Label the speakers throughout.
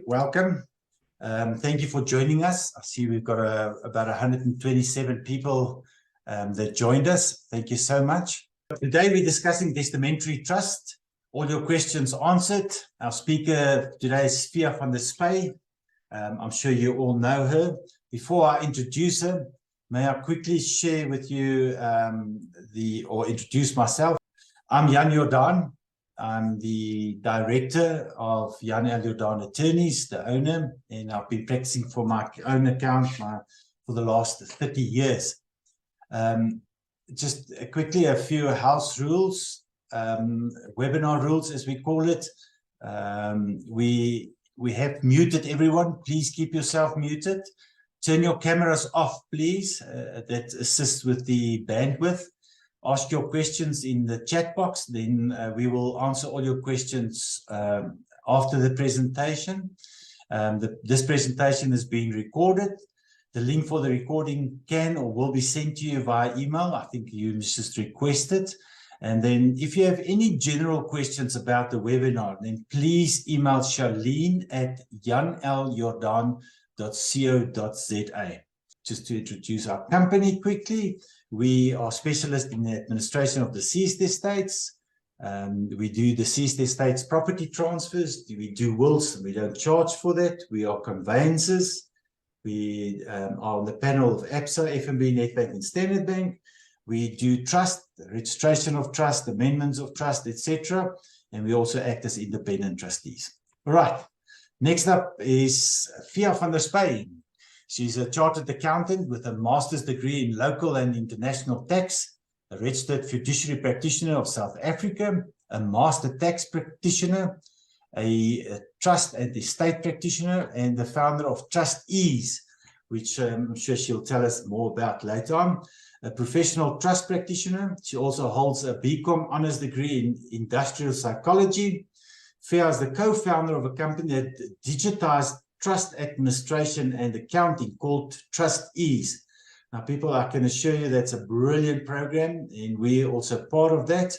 Speaker 1: Welcome. Thank you for joining us. I see we've got about 127 people that joined us. Thank you so much. Today we're discussing Testamentary Trust. All your questions answered. Our speaker today is Phia van der Spuy. I'm sure you all know her. Before I introduce her, may I quickly share with you or introduce myself. I'm Jan Jordaan. I'm the director of Jan L Jordaan Attorneys, the owner, and I've been practicing for my own account for the last 30 years. Just quickly, a few house rules, webinar rules as we call it. We have muted everyone. Please keep yourself muted. Turn your cameras off, please. That assists with the bandwidth. Ask your questions in the chat box, then we will answer all your questions after the presentation. This presentation is being recorded. The link for the recording can or will be sent to you via email. I think you just request it. And then if you have any general questions about the webinar, then please email Charlene at janljordaan.co.za. Just to introduce our company quickly, we are specialists in the administration of deceased estates. We do deceased estates property transfers. We do wills, and we don't charge for that. We are conveyancers. We are on the panel of ABSA, FNB, Nedbank, and Standard Bank. We do trust, registration of trust, amendments of trust, etc. And we also act as independent trustees. All right. Next up is Phia van der Spuy. She's a chartered accountant with a master's degree in local and international tax, a registered fiduciary practitioner of South Africa, a master tax practitioner, a trust and estate practitioner, and the founder of Trustees, which I'm sure she'll tell us more about later on. A professional trust practitioner. She also holds a BCom honors degree in industrial psychology. Phia is the co-founder of a company that digitized trust administration and accounting called Trustees. Now, people, I can assure you that's a brilliant program, and we're also part of that.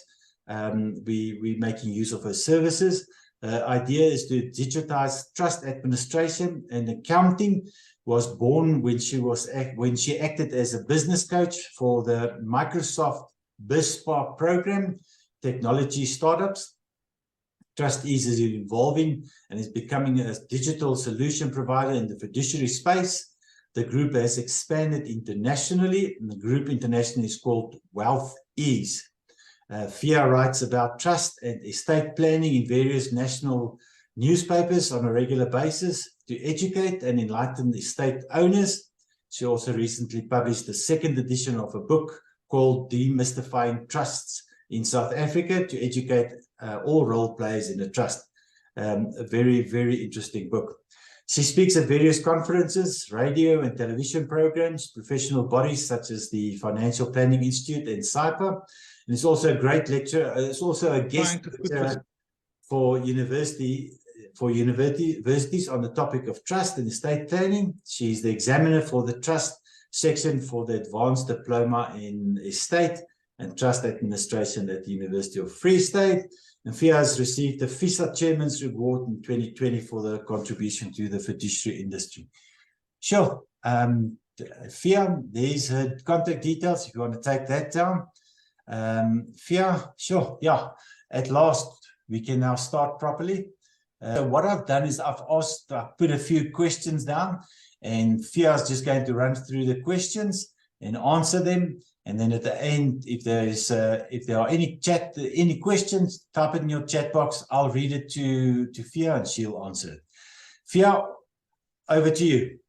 Speaker 1: We're making use of her services. The idea is to digitize trust administration, and accounting was born when she acted as a business coach for the Microsoft BizSpark program, technology startups. Trustees is evolving and is becoming a digital solution provider in the fiduciary space. The group has expanded internationally, and the group internationally is called Wealth Ease. Phia writes about trust and estate planning in various national newspapers on a regular basis to educate and enlighten estate owners. She also recently published the second edition of a book called Demystifying Trusts in South Africa to educate all role players in a trust. A very, very interesting book. She speaks at various conferences, radio and television programs, professional bodies such as the Financial Planning Institute and SAIPA. And it's also a great lecturer. It's also a guest lecturer for universities on the topic of trust and estate planning. She's the examiner for the trust section for the Advanced Diploma in Estate and Trust Administration at the University of Free State. And Phia has received the FISA Chairman's Award in 2020 for the contribution to the fiduciary industry. Sure. Phia, there's her contact details if you want to take that down. Phia, sure. Yeah. At last, we can now start properly. What I've done is I've put a few questions down, and Phia is just going to run through the questions and answer them. And then at the end, if there are any questions, type it in your chat box. I'll read it to Phia and she'll answer it. Phia, over to you.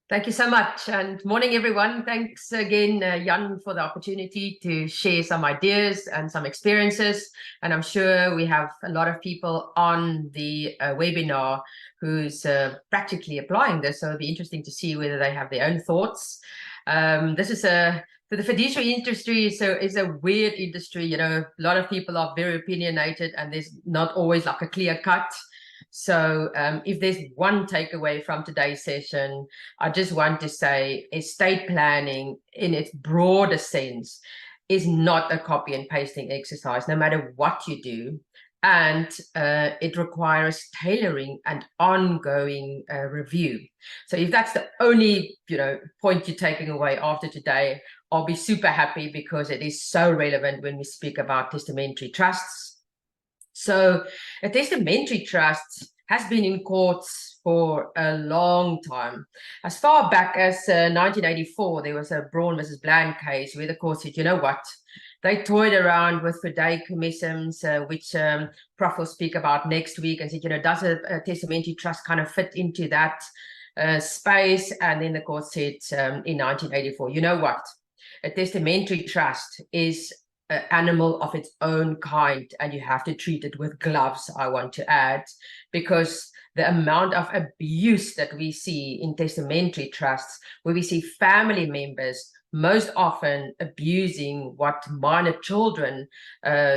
Speaker 2: Thank you so much, and morning everyone. Thanks again, Jan, for the opportunity to share some ideas and some experiences. And I'm sure we have a lot of people on the webinar who's practically applying this, so it'll be interesting to see whether they have their own thoughts. This is for the fiduciary industry, so it's a weird industry. You know, a lot of people are very opinionated, and there's not always like a clear cut. So if there's one takeaway from today's session, I just want to say estate planning in its broader sense is not a copy and pasting exercise. No matter what you do, and it requires tailoring and ongoing review. So if that's the only point you're taking away after today, I'll be super happy, because it is so relevant when we speak about testamentary trusts. So a testamentary trust has been in courts for a long time. As far back as 1984, there was a Braun versus Bland case where the court said, you know what, they toyed around with fideicommissions, which Prof will speak about next week, and said, does a testamentary trust kind of fit into that space? And then the court said in 1984, you know what, a testamentary trust is an animal of its own kind, and you have to treat it with gloves, I want to add, because the amount of abuse that we see in testamentary trusts, where we see family members most often abusing what minor children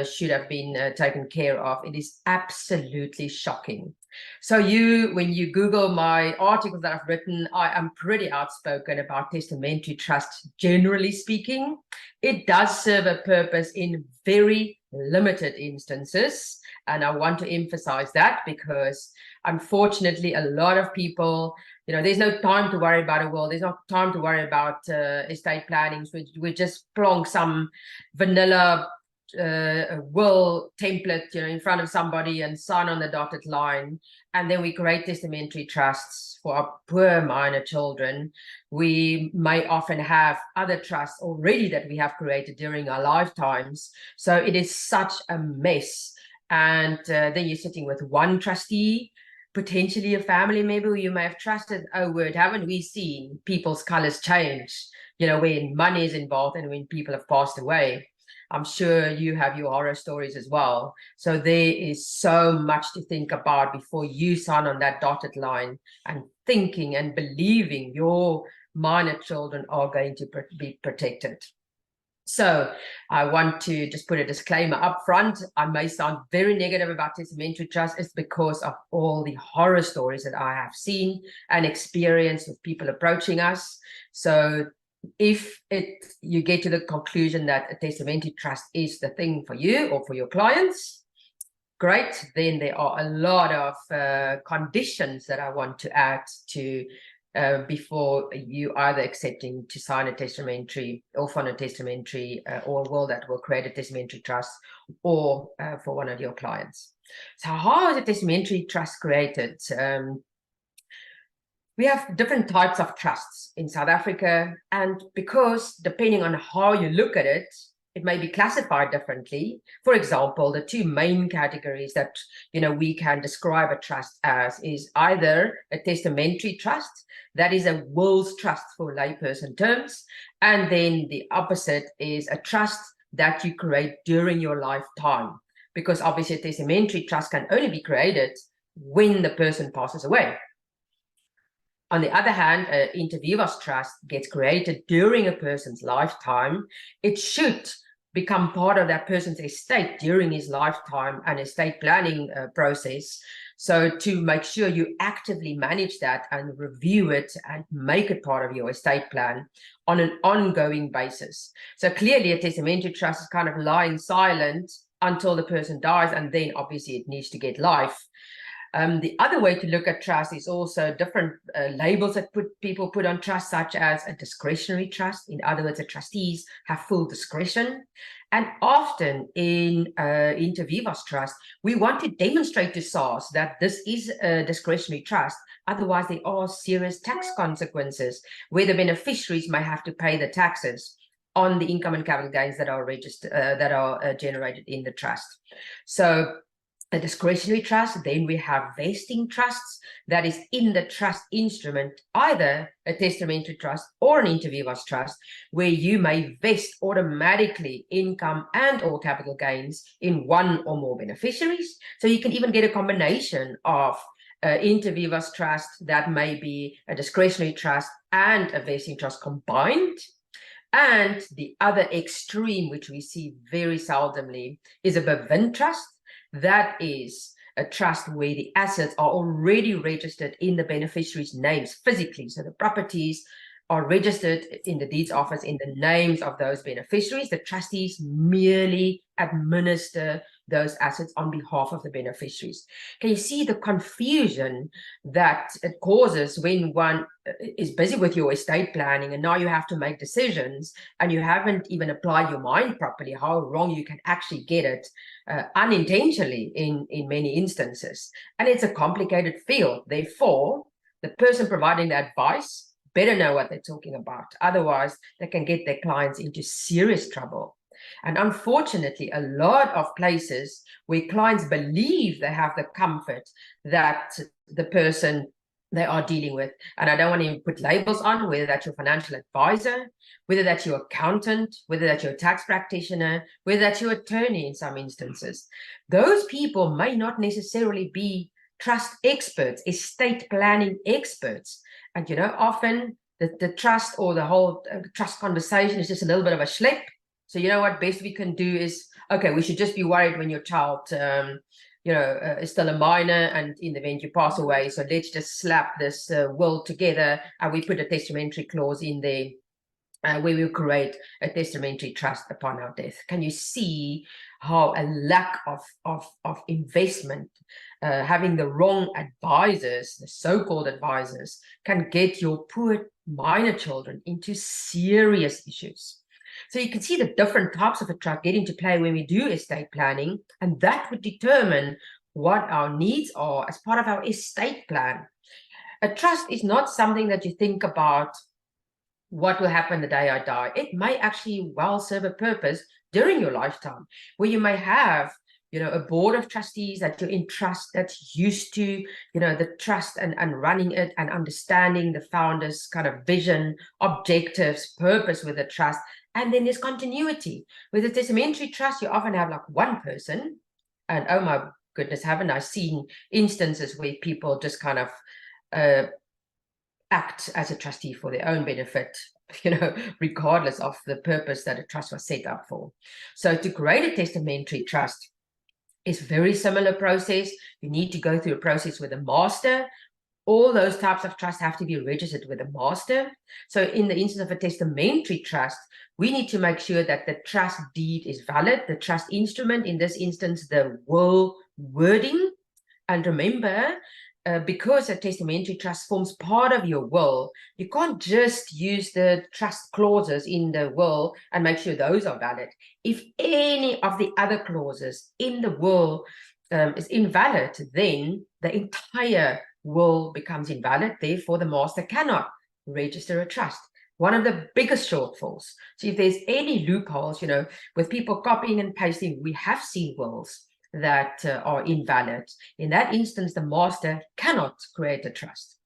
Speaker 2: should have been taken care of, it is absolutely shocking. So when you Google my articles that I've written, I am pretty outspoken about testamentary trusts, generally speaking. It does serve a purpose in very limited instances, and I want to emphasize that, because unfortunately a lot of people, there's no time to worry about a will, there's no time to worry about estate plannings. We just plonk some vanilla will template in front of somebody and sign on the dotted line, and then we create testamentary trusts for our poor minor children. We may often have other trusts already that we have created during our lifetimes, so it is such a mess. And then you're sitting with one trustee, potentially a family member who you may have trusted. Oh word, haven't we seen people's colors change when money is involved and when people have passed away? I'm sure you have your horror stories as well. So there is so much to think about before you sign on that dotted line, and thinking and believing your minor children are going to be protected. So I want to just put a disclaimer up front. I may sound very negative about testamentary trust. It's because of all the horror stories that I have seen and experienced with people approaching us. So if you get to the conclusion that a testamentary trust is the thing for you or for your clients, great. Then there are a lot of conditions that I want to add to before you either accepting to sign a testamentary or fund a testamentary or a will that will create a testamentary trust, or for one of your clients. So how is a testamentary trust created? We have different types of trusts in South Africa, and because depending on how you look at it, it may be classified differently. For example, the two main categories that we can describe a trust as is either a testamentary trust, that is a will's trust for layperson terms, and then the opposite is a trust that you create during your lifetime, because obviously a testamentary trust can only be created when the person passes away. On the other hand, an inter vivos trust gets created during a person's lifetime. It should become part of that person's estate during his lifetime and estate planning process. So to make sure you actively manage that and review it and make it part of your estate plan on an ongoing basis. So clearly a testamentary trust is kind of lying silent until the person dies, and then obviously it needs to get life. The other way to look at trust is also different labels that people put on trust, such as a discretionary trust. In other words, the trustees have full discretion. And often in inter vivos trust, we want to demonstrate to SARS that this is a discretionary trust. Otherwise, there are serious tax consequences where the beneficiaries may have to pay the taxes on the income and capital gains that are registered, that are generated in the trust. So a discretionary trust, then we have vesting trusts, that is in the trust instrument, either a testamentary trust or an inter vivos trust, where you may vest automatically income and or capital gains in one or more beneficiaries. So you can even get a combination of inter vivos trust that may be a discretionary trust and a vesting trust combined. And the other extreme, which we see very seldomly, is a Bevin trust. That is a trust where the assets are already registered in the beneficiaries' names physically. So the properties are registered in the deeds office in the names of those beneficiaries. The trustees merely administer those assets on behalf of the beneficiaries. Can you see the confusion that it causes when one is busy with your estate planning and now you have to make decisions and you haven't even applied your mind properly, how wrong you can actually get it unintentionally in many instances. And it's a complicated field. Therefore, the person providing the advice better know what they're talking about. Otherwise, they can get their clients into serious trouble. And unfortunately, a lot of places where clients believe they have the comfort that the person they are dealing with, and I don't want to put labels on, whether that's your financial advisor, whether that's your accountant, whether that's your tax practitioner, whether that's your attorney in some instances. Those people may not necessarily be trust experts, estate planning experts. And, you know, often the trust or the whole trust conversation is just a little bit of a schlep. So, you know what, best we can do is, okay, we should just be worried when your child, is still a minor and in the event you pass away. So let's just slap this will together and we put a testamentary clause in there where we create a testamentary trust upon our death. Can you see how a lack of investment, having the wrong advisors, the so-called advisors, can get your poor minor children into serious issues? So you can see the different types of a trust get into play when we do estate planning, and that would determine what our needs are as part of our estate plan. A trust is not something that you think about what will happen the day I die. It may actually well serve a purpose during your lifetime, where you may have, a board of trustees that you're in trust that's used to, the trust and running it and understanding the founder's kind of vision, objectives, purpose with the trust. And then there's continuity. With a testamentary trust, you often have like one person, and oh my goodness, haven't I seen instances where people just kind of act as a trustee for their own benefit, regardless of the purpose that a trust was set up for. So to create a testamentary trust is a very similar process. You need to go through a process with a master. All those types of trusts have to be registered with a master. So in the instance of a testamentary trust, we need to make sure that the trust deed is valid, the trust instrument, in this instance, the will wording. And remember, because a testamentary trust forms part of your will, you can't just use the trust clauses in the will and make sure those are valid. If any of the other clauses in the will is invalid, then the entire will becomes invalid. Therefore, the master cannot register a trust. One of the biggest shortfalls. So if there's any loopholes, with people copying and pasting, we have seen wills that are invalid. In that instance, the master cannot create a trust.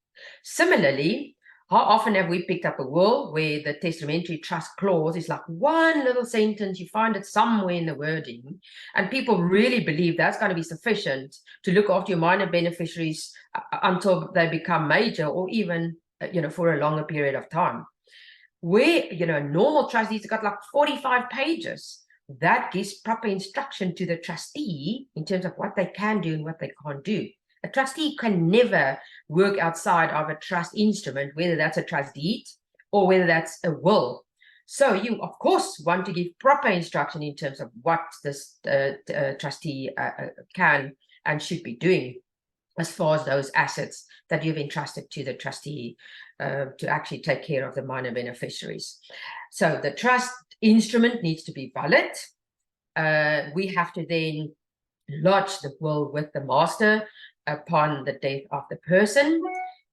Speaker 2: Similarly, how often have we picked up a will where the testamentary trust clause is like one little sentence, you find it somewhere in the wording, and people really believe that's going to be sufficient to look after your minor beneficiaries until they become major, or even, for a longer period of time. Where, normal trustees got like 45 pages. That gives proper instruction to the trustee in terms of what they can do and what they can't do. A trustee can never work outside of a trust instrument, whether that's a trust deed or whether that's a will. So you, of course, want to give proper instruction in terms of what this trustee can and should be doing as far as those assets that you've entrusted to the trustee to actually take care of the minor beneficiaries. So the trust instrument needs to be valid. We have to then lodge the will with the master upon the death of the person.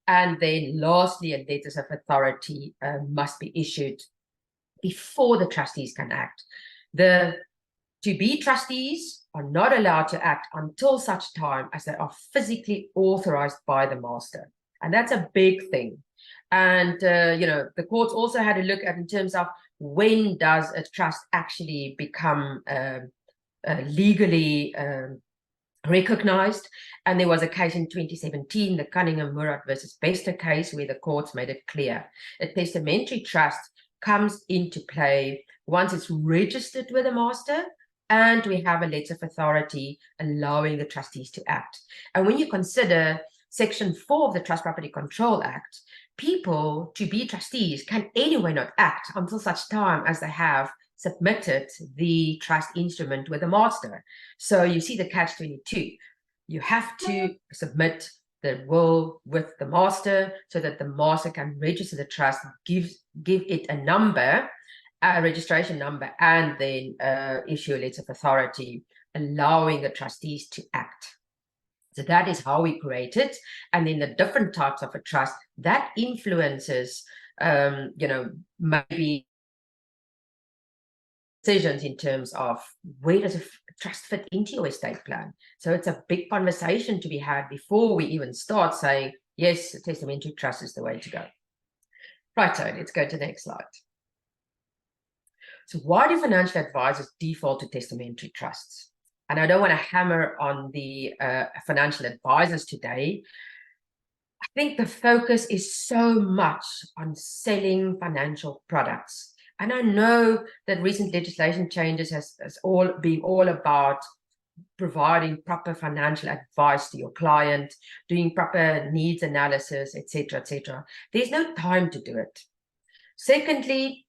Speaker 2: And then lastly, a letters of authority must be issued before the trustees can act. The to-be trustees are not allowed to act until such time as they are physically authorized by the master. And that's a big thing. And, the courts also had a look at in terms of when does a trust actually become legally recognized. And there was a case in 2017, the Cunningham Murat versus Bester case, where the courts made it clear. A testamentary trust comes into play once it's registered with the master and we have a letter of authority allowing the trustees to act. And when you consider Section 4 of the Trust Property Control Act, people to be trustees can anyway not act until such time as they have submitted the trust instrument with the master. So you see the catch-22. You have to submit the will with the master so that the master can register the trust, give it a number, a registration number, and then issue a letter of authority allowing the trustees to act. So that is how we create it. And then the different types of a trust that influences, maybe decisions in terms of where does a trust fit into your estate plan. So it's a big conversation to be had before we even start saying, yes, a testamentary trust is the way to go. Right, so let's go to the next slide. So why do financial advisors default to testamentary trusts? And I don't want to hammer on the financial advisors today. I think the focus is so much on selling financial products. And I know that recent legislation changes has all been all about providing proper financial advice to your client, doing proper needs analysis, etc., etc. There's no time to do it. Secondly,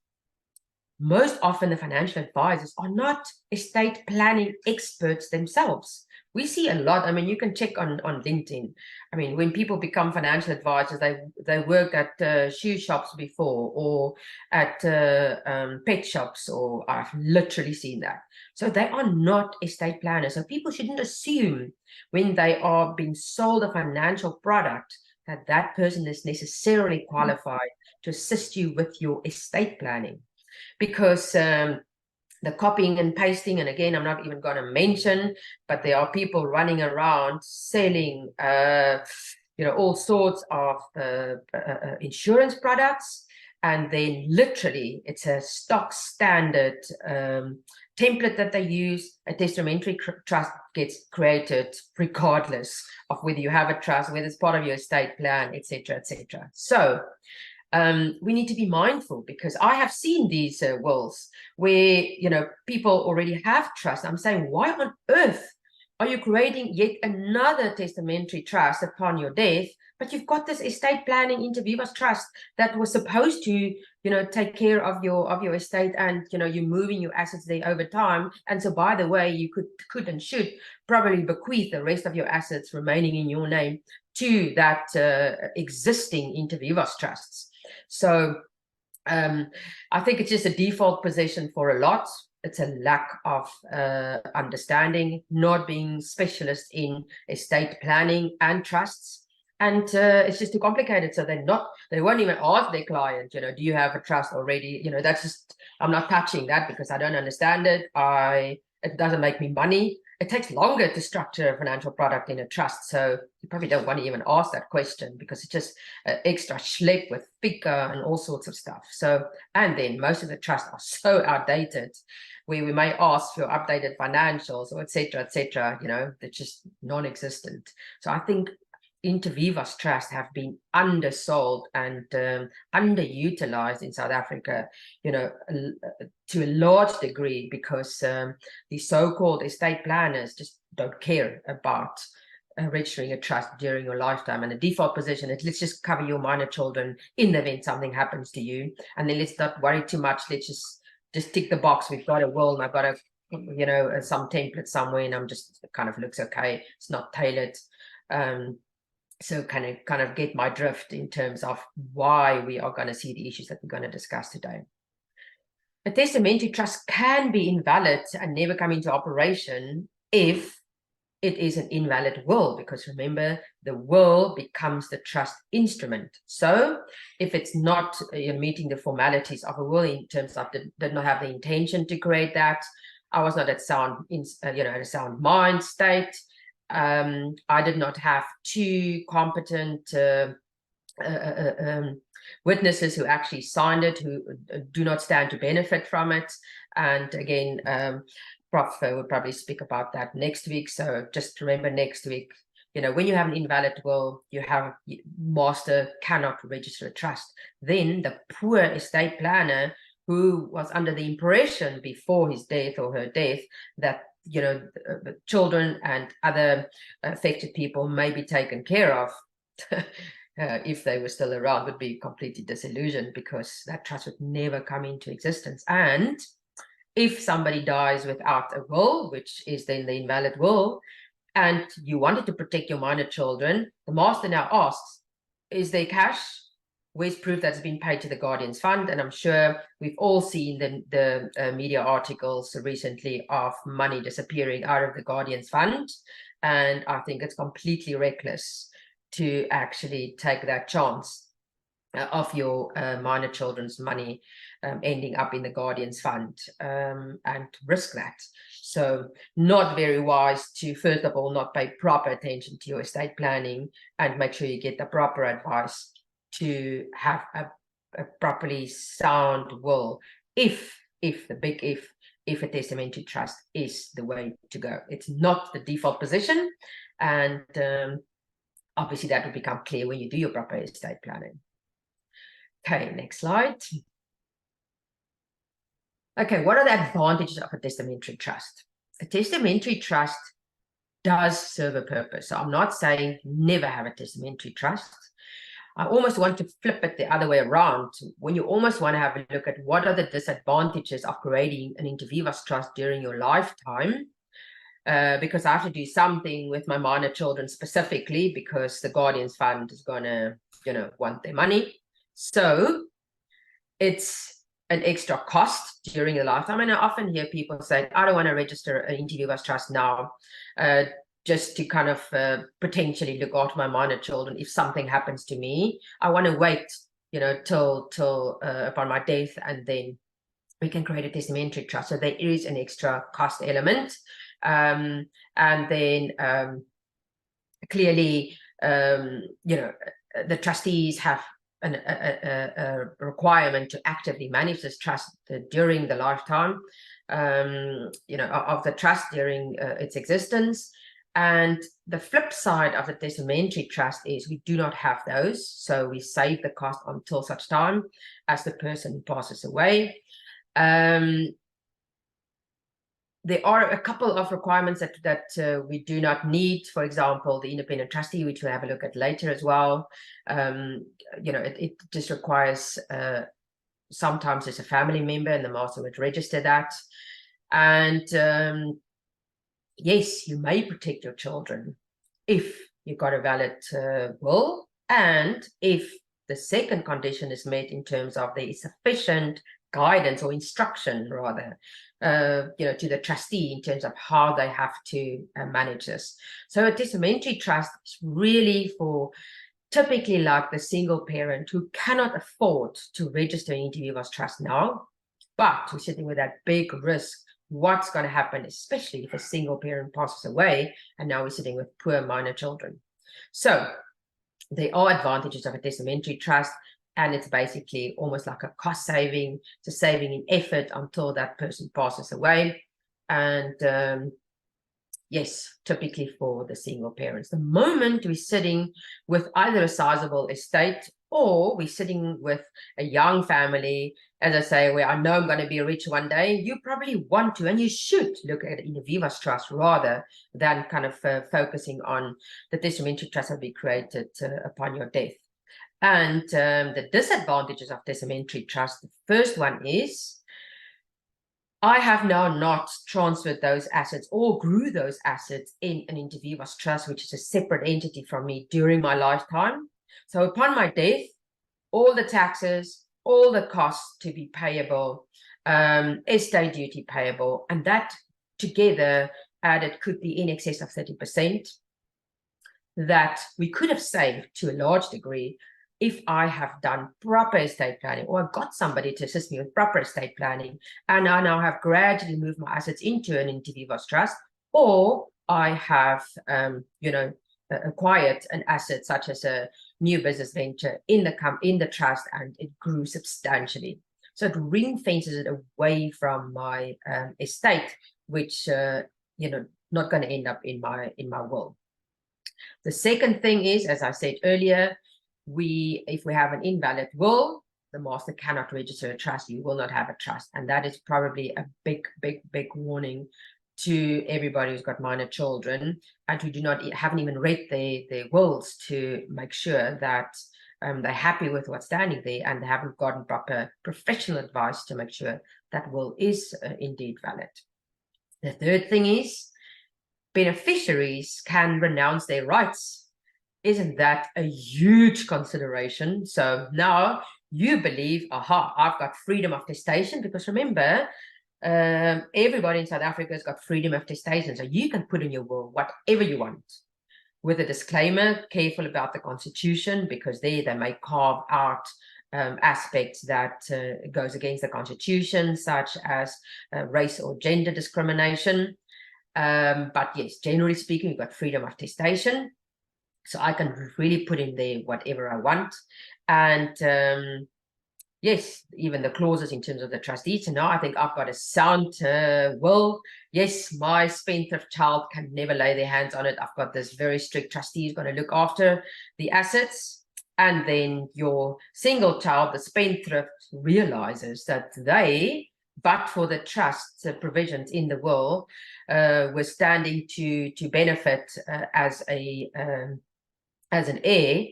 Speaker 2: most often the financial advisors are not estate planning experts themselves. We see a lot. I mean, you can check on LinkedIn. I mean, when people become financial advisors, they work at shoe shops before, or at pet shops, or I've literally seen that. So they are not estate planners. So people shouldn't assume when they are being sold a financial product that that person is necessarily qualified to assist you with your estate planning. Because the copying and pasting, and again, I'm not even going to mention, but there are people running around selling, all sorts of insurance products, and then literally it's a stock standard template that they use. A testamentary trust gets created regardless of whether you have a trust, whether it's part of your estate plan, etc., etc. So we need to be mindful, because I have seen these wills where, people already have trust. I'm saying, why on earth are you creating yet another testamentary trust upon your death? But you've got this estate planning inter vivos trust that was supposed to, take care of your estate, and, you're moving your assets there over time. And so, by the way, you could and should probably bequeath the rest of your assets remaining in your name to that existing inter vivos trusts. So I think it's just a default position for a lot. It's a lack of understanding, not being specialist in estate planning and trusts. And it's just too complicated. So they won't even ask their client, do you have a trust already? That's just, I'm not touching that because I don't understand it. It doesn't make me money. It takes longer to structure a financial product in a trust. So you probably don't want to even ask that question, because it's just extra schlepp with FICA and all sorts of stuff. So, and then most of the trusts are so outdated, where we may ask for updated financials or et cetera, they're just non-existent. So I think inter vivos trusts have been undersold and underutilized in South Africa, to a large degree, because the so-called estate planners just don't care about registering a trust during your lifetime. And the default position is, let's just cover your minor children in the event something happens to you, and then let's not worry too much. Let's just tick the box. We've got a will, and I've got some template somewhere, and I'm just, it kind of looks okay. It's not tailored. So kind of get my drift in terms of why we are going to see the issues that we're going to discuss today. A testamentary trust can be invalid and never come into operation if it is an invalid will, because remember, the will becomes the trust instrument. So if it's not meeting the formalities of a will, in terms of did not have the intention to create that, I was not at a sound mind state, I did not have two competent witnesses who actually signed it, who do not stand to benefit from it. And again, Prof will probably speak about that next week. So just remember, next week, when you have an invalid will, master cannot register a trust. Then the poor estate planner, who was under the impression before his death or her death that children and other affected people may be taken care of, if they were still around, would be completely disillusioned, because that trust would never come into existence. And if somebody dies without a will, which is then the invalid will, and you wanted to protect your minor children, the master now asks, is there cash? Where's proof that's been paid to the Guardian's Fund? And I'm sure we've all seen the media articles recently of money disappearing out of the Guardian's Fund. And I think it's completely reckless to actually take that chance of your minor children's money ending up in the Guardian's Fund and risk that. So not very wise to, first of all, not pay proper attention to your estate planning and make sure you get the proper advice to have a properly sound will, if the big if a testamentary trust is the way to go. It's not the default position, and obviously that will become clear when you do your proper estate planning. Okay, next slide. Okay, what are the advantages of a testamentary trust? A testamentary trust does serve a purpose. So I'm not saying never have a testamentary trust. I almost want to flip it the other way around, when you almost want to have a look at what are the disadvantages of creating an inter vivas trust during your lifetime, because I have to do something with my minor children specifically because the Guardian's Fund is going to, want their money. So it's an extra cost during the lifetime. And I often hear people say, I don't want to register an inter vivas trust now, just to kind of potentially look after my minor children if something happens to me. I want to wait, till upon my death, and then we can create a testamentary trust. So there is an extra cost element. And then clearly, the trustees have a requirement to actively manage this trust during the lifetime, of the trust during its existence. And the flip side of the testamentary trust is we do not have those. So we save the cost until such time as the person passes away. There are a couple of requirements that we do not need. For example, the independent trustee, which we'll have a look at later as well. It just requires, sometimes it's a family member and the master would register that. And yes, you may protect your children if you've got a valid will, and if the second condition is met in terms of there is sufficient guidance or instruction, rather, to the trustee in terms of how they have to manage this. So a testamentary trust is really for typically like the single parent who cannot afford to register an inter vivas trust now, but we're sitting with that big risk. What's going to happen, especially if a single parent passes away, and now we're sitting with poor minor children. So there are advantages of a testamentary trust, and it's basically almost like a cost saving. It's a saving in effort until that person passes away. And yes, typically for the single parents. The moment we're sitting with either a sizable estate or we're sitting with a young family, as I say, where I know I'm going to be rich one day, you probably want to, and you should look at inter vivas trust rather than kind of focusing on the testamentary trust that will be created upon your death. And the disadvantages of testamentary trust, the first one is I have now not transferred those assets or grew those assets in an inter vivas trust, which is a separate entity from me during my lifetime. So upon my death, all the taxes, all the costs to be payable, estate duty payable, and that together added could be in excess of 30% that we could have saved to a large degree if I have done proper estate planning, or I've got somebody to assist me with proper estate planning, and I now have gradually moved my assets into an inter vivas trust, or I have, acquired an asset such as a new business venture in the trust, and it grew substantially. So it ring fences it away from my estate, which not going to end up in my will. The second thing is, as I said earlier, if we have an invalid will, the master cannot register a trust. You will not have a trust, and that is probably a big warning to everybody who's got minor children and who haven't even read their wills, to make sure that they're happy with what's standing there and they haven't gotten proper professional advice to make sure that will is indeed valid. The third thing is beneficiaries can renounce their rights. Isn't that a huge consideration? So now you believe, aha, I've got freedom of testation, because remember, everybody in South Africa has got freedom of testation. So you can put in your will whatever you want, with a disclaimer, careful about the Constitution, because they may carve out aspects that goes against the Constitution, such as race or gender discrimination. But yes, generally speaking, you've got freedom of testation. So I can really put in there whatever I want. And yes, even the clauses in terms of the trustee. So now I think I've got a sound will. Yes, my spendthrift child can never lay their hands on it. I've got this very strict trustee who's going to look after the assets. And then your single child, the spendthrift, realizes that they, but for the trust provisions in the will, were standing to benefit as an heir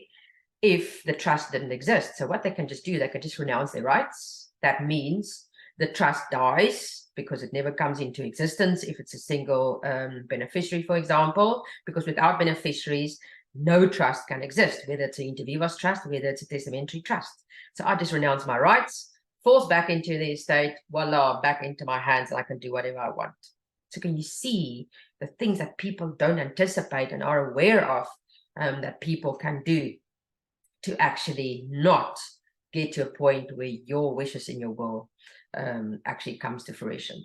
Speaker 2: if the trust didn't exist. So what they can just do, they can just renounce their rights. That means the trust dies because it never comes into existence if it's a single beneficiary, for example, because without beneficiaries, no trust can exist, whether it's an inter vivos trust, whether it's a testamentary trust. So I just renounce my rights, falls back into the estate, voila, back into my hands, and I can do whatever I want. So can you see the things that people don't anticipate and are aware of that people can do to actually not get to a point where your wishes in your will actually comes to fruition.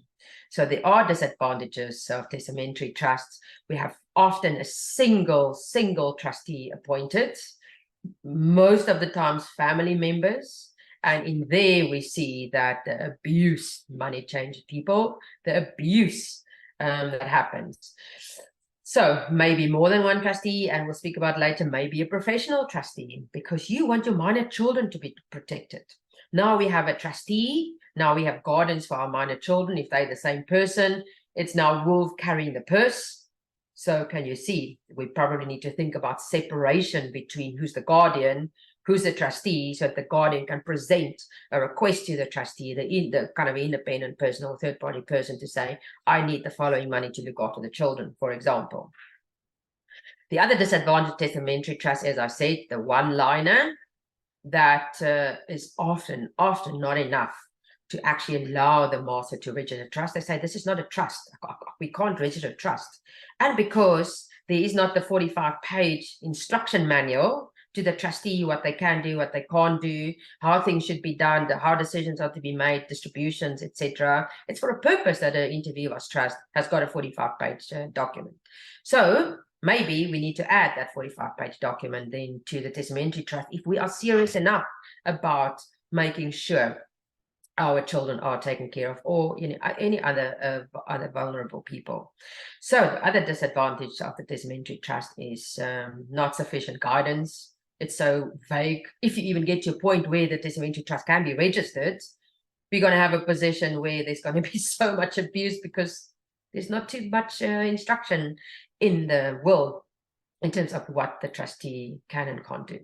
Speaker 2: So there are disadvantages of testamentary trusts. We have often a single trustee appointed, most of the times family members. And in there we see that the abuse, money changes people, the abuse that happens. So maybe more than one trustee, and we'll speak about later, maybe a professional trustee, because you want your minor children to be protected. Now we have a trustee, now we have guardians for our minor children. If they're the same person, it's now wolf carrying the purse. So can you see, we probably need to think about separation between who's the guardian, who's the trustee, so that the guardian can present a request to the trustee, the kind of independent person or third-party person, to say, I need the following money to look after the children, for example. The other disadvantage of testamentary trust, as I said, the one-liner, that is often not enough to actually allow the master to register a trust. They say, this is not a trust. We can't register a trust. And because there is not the 45-page instruction manual to the trustee, what they can do, what they can't do, how things should be done, how decisions are to be made, distributions, etc. It's for a purpose that an inter vivos trust has got a 45-page document. So maybe we need to add that 45-page document then to the testamentary trust if we are serious enough about making sure our children are taken care of, or any other vulnerable people. So the other disadvantage of the testamentary trust is not sufficient guidance. It's so vague. If you even get to a point where the testamentary trust can be registered, we're going to have a position where there's going to be so much abuse because there's not too much instruction in the will in terms of what the trustee can and can't do.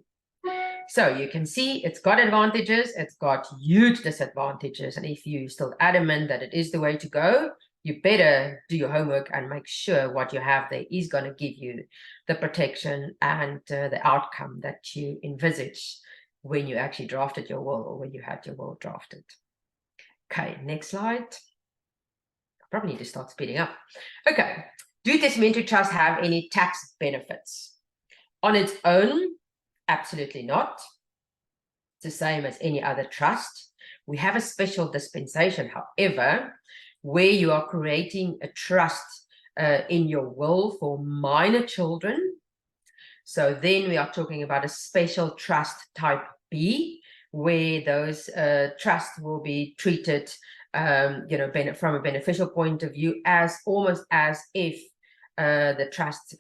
Speaker 2: So you can see it's got advantages, it's got huge disadvantages. And if you're still adamant that it is the way to go, you better do your homework and make sure what you have there is going to give you the protection and the outcome that you envisage when you actually drafted your will, or when you had your will drafted. Okay, next slide. I probably need to start speeding up. Okay, do testamentary trusts have any tax benefits? On its own, absolutely not. It's the same as any other trust. We have a special dispensation, however, where you are creating a trust in your will for minor children. So then we are talking about a special trust type B, where those trusts will be treated, from a beneficial point of view, as almost as if the trust,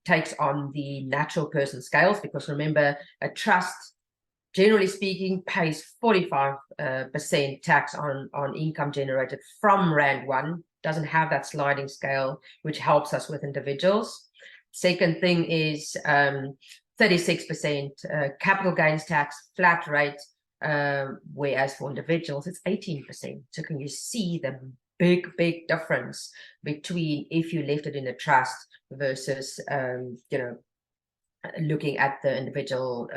Speaker 2: takes on the natural person scales, because remember, a trust, generally speaking, pays 45% tax on income generated from Rand 1, doesn't have that sliding scale, which helps us with individuals. Second thing is 30% 36% capital gains tax, flat rate, whereas for individuals, it's 18%. So can you see the big difference between if you left it in a trust versus, looking at the individual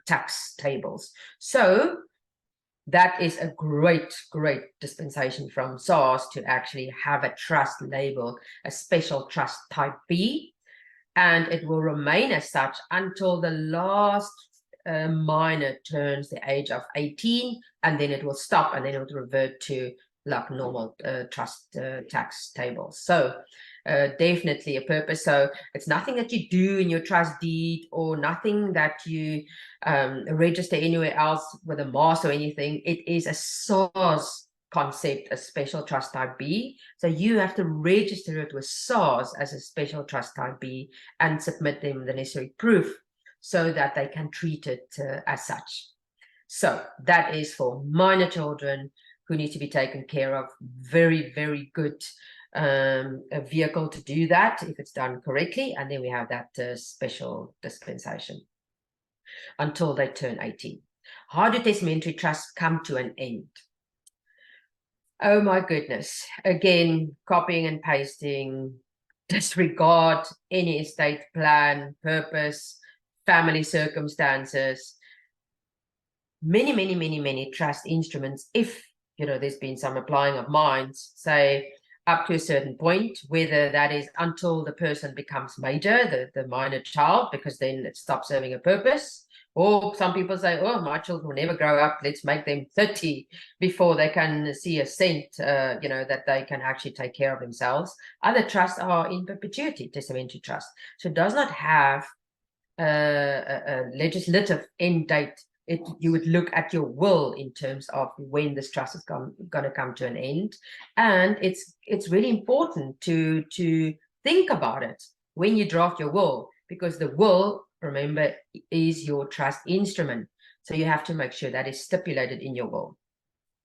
Speaker 2: tax tables. So that is a great dispensation from SARS to actually have a trust label, a special trust type B, and it will remain as such until the last minor turns the age of 18, and then it will stop, and then it will revert to like normal trust tax tables. So definitely a purpose. So it's nothing that you do in your trust deed, or nothing that you register anywhere else with a master or anything. It is a SARS concept, a special trust type B. So you have to register it with SARS as a special trust type B and submit them the necessary proof so that they can treat it as such. So that is for minor children who need to be taken care of. Very good a vehicle to do that if it's done correctly. And then we have that special dispensation until they turn 18. How do testamentary trusts come to an end? Oh my goodness. Again, copying and pasting, disregard any estate plan, purpose, family circumstances. Many trust instruments, if there's been some applying of minds, say up to a certain point, whether that is until the person becomes major, the minor child, because then it stops serving a purpose. Or some people say, oh, my children will never grow up, let's make them 30 before they can see a cent, that they can actually take care of themselves. Other trusts are in perpetuity, testamentary trust. So it does not have a legislative end date. You would look at your will in terms of when this trust is going to come to an end. And it's really important to think about it when you draft your will, because the will, remember, is your trust instrument. So you have to make sure that is stipulated in your will.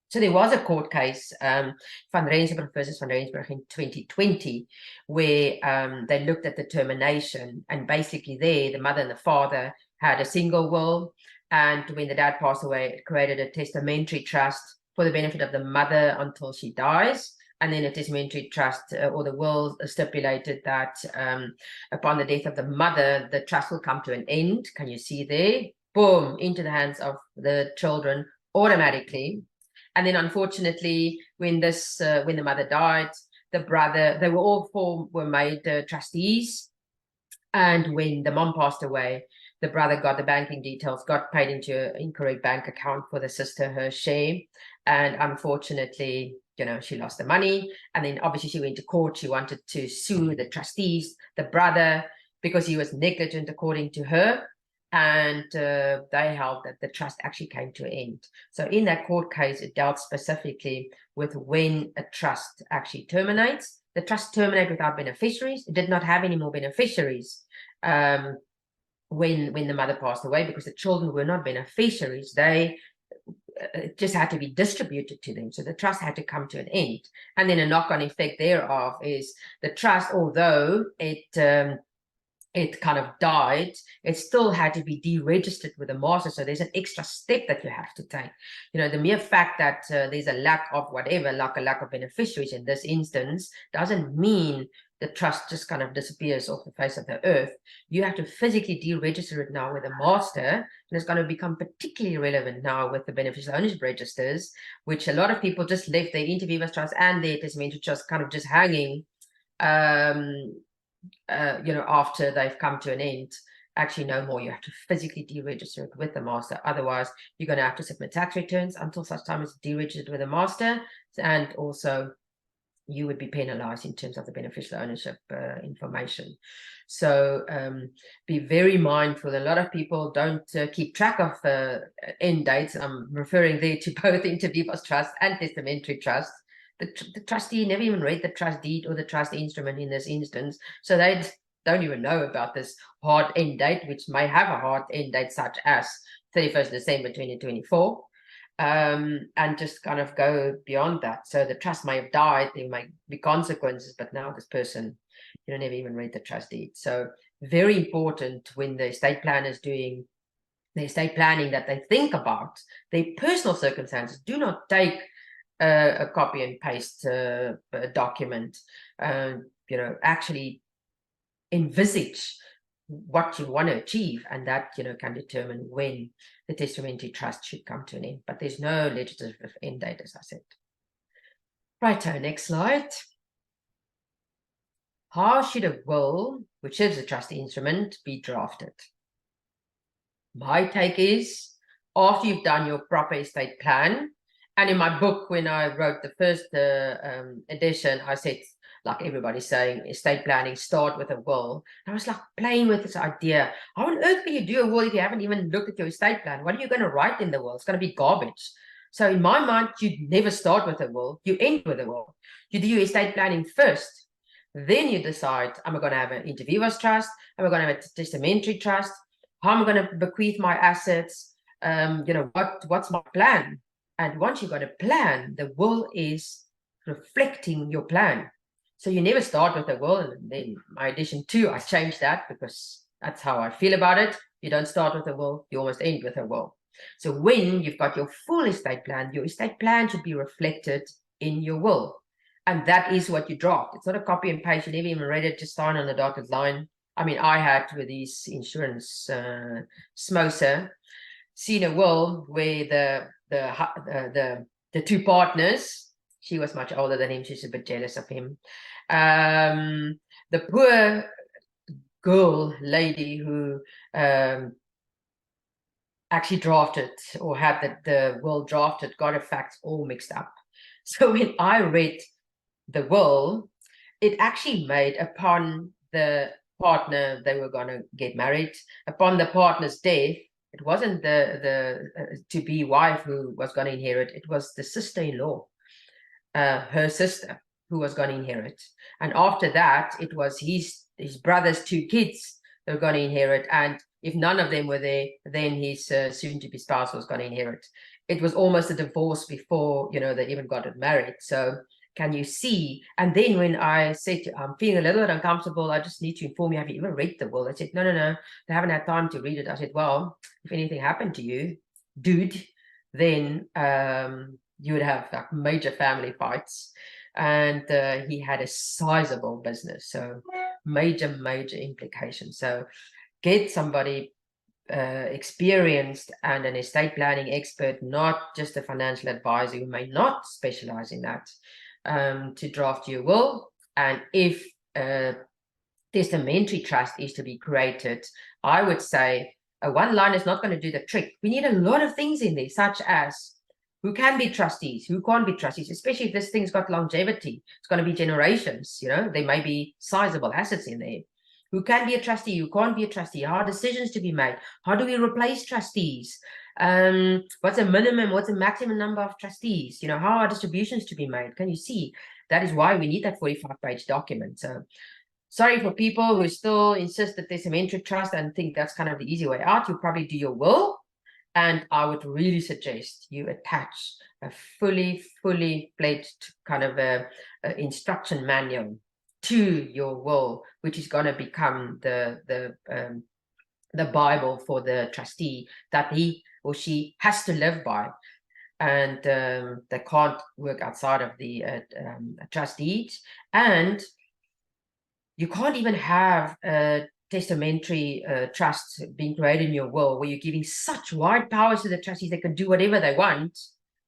Speaker 2: So there was a court case, Van Rensburg versus Van Rensburg in 2020, where they looked at the termination, and basically there, the mother and the father had a single will, and when the dad passed away, it created a testamentary trust for the benefit of the mother until she dies. And then a testamentary trust or the will stipulated that upon the death of the mother, the trust will come to an end. Can you see there? Boom, into the hands of the children automatically. And then unfortunately, when the mother died, the brother, they were all four were made trustees. And when the mom passed away, the brother got the banking details, got paid into an incorrect bank account for the sister, her share. And unfortunately, she lost the money. And then obviously she went to court. She wanted to sue the trustees, the brother, because he was negligent according to her. And they held that the trust actually came to an end. So in that court case, it dealt specifically with when a trust actually terminates. The trust terminated without beneficiaries. It did not have any more beneficiaries when the mother passed away, because the children were not beneficiaries. They just had to be distributed to them. So the trust had to come to an end. And then a knock-on effect thereof is the trust, although it kind of died, it still had to be deregistered with the master. So there's an extra step that you have to take. The mere fact that there's a lack of whatever, like a lack of beneficiaries in this instance, doesn't mean the trust just kind of disappears off the face of the earth. You have to physically deregister it now with a master, and it's going to become particularly relevant now with the beneficial ownership registers, which a lot of people just left their inter vivos trust and their testamentary trust kind of just hanging after they've come to an end. Actually, no more. You have to physically deregister it with the master. Otherwise, you're going to have to submit tax returns until such time as deregistered with the master. And also, you would be penalized in terms of the beneficial ownership information. So be very mindful. A lot of people don't keep track of end dates. I'm referring there to both inter vivos trust and testamentary trust. The trustee never even read the trust deed or the trust instrument in this instance. So they don't even know about this hard end date, which may have a hard end date such as 31st December 2024. And just kind of go beyond that. So the trust may have died, there might be consequences, but now this person, never even read the trust deed. So very important when the estate planner is doing the estate planning that they think about their personal circumstances. Do not take a copy and paste document. Actually envisage what you want to achieve, and that can determine when the testamentary trust should come to an end. But there's no legislative end date, as I said. Right, next slide. How should a will, which is a trustee instrument, be drafted? My take is, after you've done your proper estate plan, and in my book, when I wrote the first edition, I said, like everybody's saying, estate planning, start with a will. And I was like playing with this idea. How on earth can you do a will if you haven't even looked at your estate plan? What are you going to write in the will? It's going to be garbage. So in my mind, you never start with a will. You end with a will. You do your estate planning first. Then you decide, am I going to have an inter vivos trust? Am I going to have a testamentary trust? How am I going to bequeath my assets? What's my plan? And once you've got a plan, the will is reflecting your plan. So you never start with a will. And then my edition 2, I changed that because that's how I feel about it. You don't start with a will, you almost end with a will. So when you've got your full estate plan, your estate plan should be reflected in your will. And that is what you draft. It's not a copy and paste. You never even read it, just sign on the dotted line. I mean, I had with these insurance smoser seen a will where the two partners, she was much older than him, she's a bit jealous of him. The poor girl, lady who actually drafted or had the will drafted, got her facts all mixed up. So when I read the will, it actually made, upon the partner, they were going to get married, upon the partner's death, it wasn't the to-be wife who was going to inherit, it was the sister-in-law, her sister, who was going to inherit. And after that, it was his brother's 2 kids that were going to inherit. And if none of them were there, then his soon-to-be spouse was going to inherit. It was almost a divorce before, they even got married. So can you see? And then when I said, I'm feeling a little bit uncomfortable, I just need to inform you, have you ever read the will? They said, no, they haven't had time to read it. I said, well, if anything happened to you, dude, then you would have like major family fights. And he had a sizable business, so major implications. So get somebody experienced and an estate planning expert, not just a financial advisor who may not specialize in that, to draft your will. And if a testamentary trust is to be created, I would say a one line is not going to do the trick. We need a lot of things in there, such as who can be trustees, who can't be trustees, especially if this thing's got longevity. It's going to be generations, there may be sizable assets in there. Who can be a trustee, who can't be a trustee, how are decisions to be made, how do we replace trustees, what's a minimum, what's a maximum number of trustees, how are distributions to be made? Can you see? That is why we need that 45-page document. So sorry for people who still insist that testamentary trust and think that's kind of the easy way out. You probably do your will, and I would really suggest you attach a fully fledged kind of a instruction manual to your will, which is going to become the Bible for the trustee that he or she has to live by, and they can't work outside of the trust deeds. And you can't even have a testamentary trust being created in your will where you're giving such wide powers to the trustees they can do whatever they want,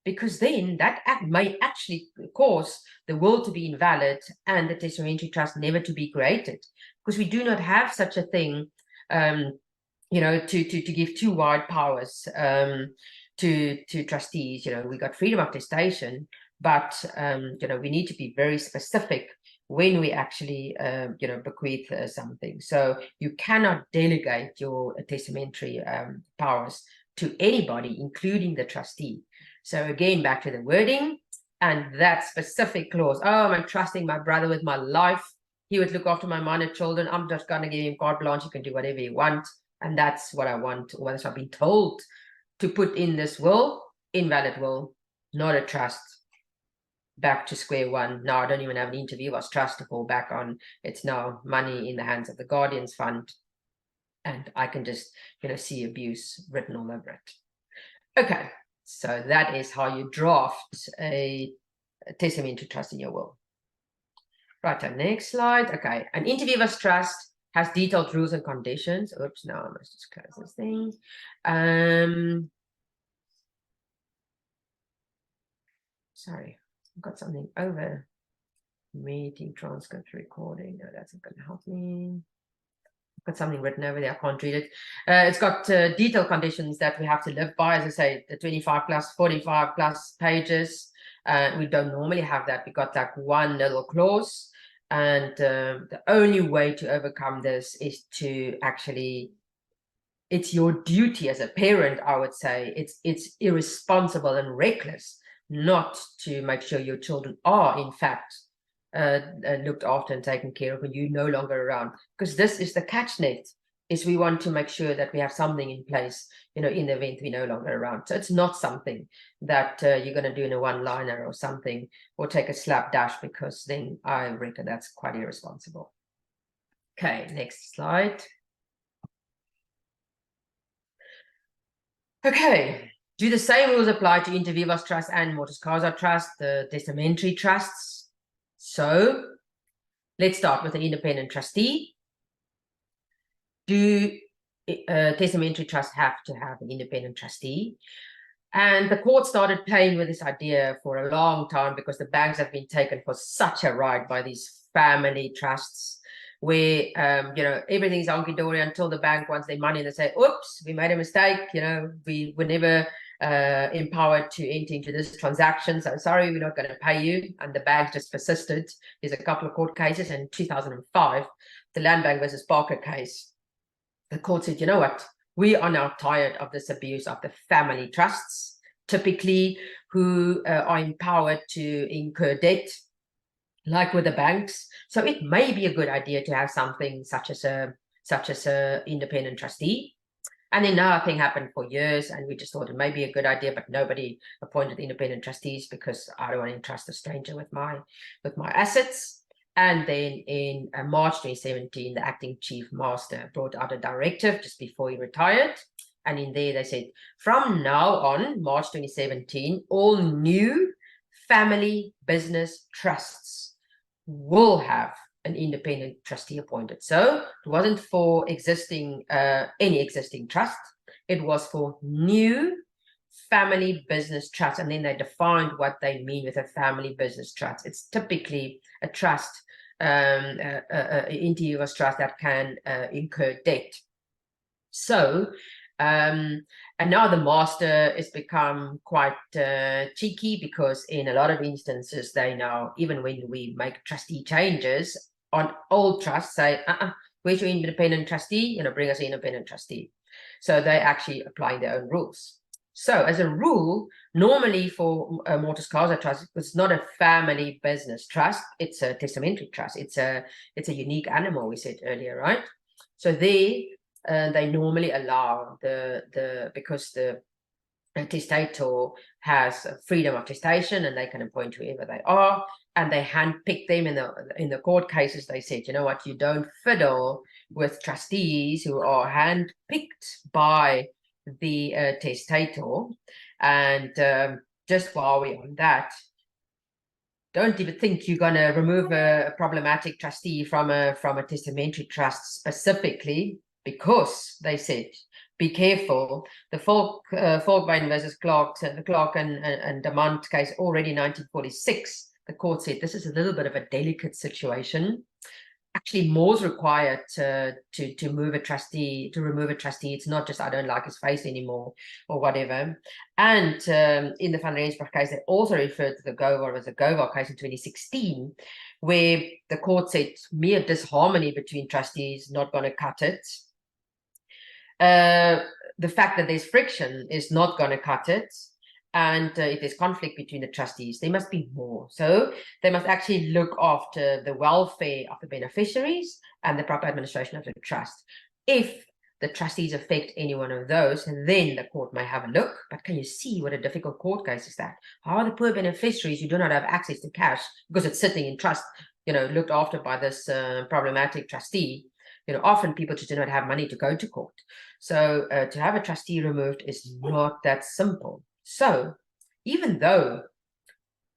Speaker 2: because then that act may actually cause the will to be invalid and the testamentary trust never to be created, because we do not have such a thing, to give too wide powers to trustees. We got freedom of testation, but we need to be very specific when we actually bequeath something. So you cannot delegate your testamentary powers to anybody, including the trustee. So again, back to the wording and that specific clause. Oh, I'm trusting my brother with my life. He would look after my minor children. I'm just going to give him carte blanche. You can do whatever you want. And that's what I want, or that's what I've been told to put in this will. Invalid will, not a trust. Back to square one. Now I don't even have an inter vivos trust to fall back on. It's now money in the hands of the Guardians Fund, And I can just, see abuse written all over it. Okay, so that is how you draft a testamentary trust in your will. Right, next slide. Okay, an inter vivos trust has detailed rules and conditions. Oops, now I must just close this thing. Sorry, I've got something over. Meeting transcript recording. No, that's not going to help me. I've got something written over there. I can't read it. It's got detailed conditions that we have to live by. As I say, the 25 plus, 45 plus pages. We don't normally have that. We got like one little clause. And the only way to overcome this is to actually, it's your duty as a parent, I would say. It's irresponsible and reckless not to make sure your children are, in fact, looked after and taken care of when you're no longer around. Because this is the catch net, is we want to make sure that we have something in place, in the event we're no longer around. So it's not something that you're going to do in a one-liner or something, or take a slapdash, because then I reckon that's quite irresponsible. Okay, next slide. Okay, do the same rules apply to inter vivos trust and mortis causa trust, the testamentary trusts? So let's start with an independent trustee. Do testamentary trusts have to have an independent trustee? And the court started playing with this idea for a long time, because the banks have been taken for such a ride by these family trusts, where everything's hunky-dory until the bank wants their money and they say, oops, we made a mistake, we were never empowered to enter into this transaction, so sorry, we're not going to pay you. And the bank just persisted. There's a couple of court cases. In 2005, the Land Bank versus Parker case, the court said, you know what, we are now tired of this abuse of the family trusts, typically, who are empowered to incur debt, like with the banks. So it may be a good idea to have something such as a independent trustee. And then nothing happened for years, and we just thought it may be a good idea, but nobody appointed independent trustees, because I don't want to entrust a stranger with my assets. And then in March 2017, the acting chief master brought out a directive just before he retired. And in there they said, from now on, March 2017, all new family business trusts will have an independent trustee appointed. So it wasn't for any existing trust. It was for new family business trust. And then they defined what they mean with a family business trust. It's typically a trust, inter vivos trust that can incur debt. So, and now the master has become quite cheeky, because in a lot of instances, they now, even when we make trustee changes on old trusts, say, where's your independent trustee? Bring us an independent trustee. So they're actually applying their own rules. So as a rule, normally for a mortis causa trust, it's not a family business trust, it's a testamentary trust. It's a unique animal, we said earlier, right? So they normally allow because the testator has freedom of testation, and they can appoint whoever they are, and they handpick them. In the court cases, they said, you know what, you don't fiddle with trustees who are handpicked by the testator. And just while we're on that, don't even think you're going to remove a problematic trustee from a testamentary trust specifically, because they said, be careful. The Volkbein versus Clark and Demont case, already 1946, the court said this is a little bit of a delicate situation. Actually, more's required to remove a trustee. It's not just I don't like his face anymore or whatever. And in the Van Rensburg case, they also referred to the Govar case in 2016, where the court said mere disharmony between trustees not going to cut it. The fact that there's friction is not going to cut it. And if there's conflict between the trustees, there must be more. So they must actually look after the welfare of the beneficiaries and the proper administration of the trust. If the trustees affect any one of those, then the court may have a look. But can you see what a difficult court case is that? How are the poor beneficiaries who do not have access to cash because it's sitting in trust, looked after by this problematic trustee, often people just do not have money to go to court. So to have a trustee removed is not that simple. So even though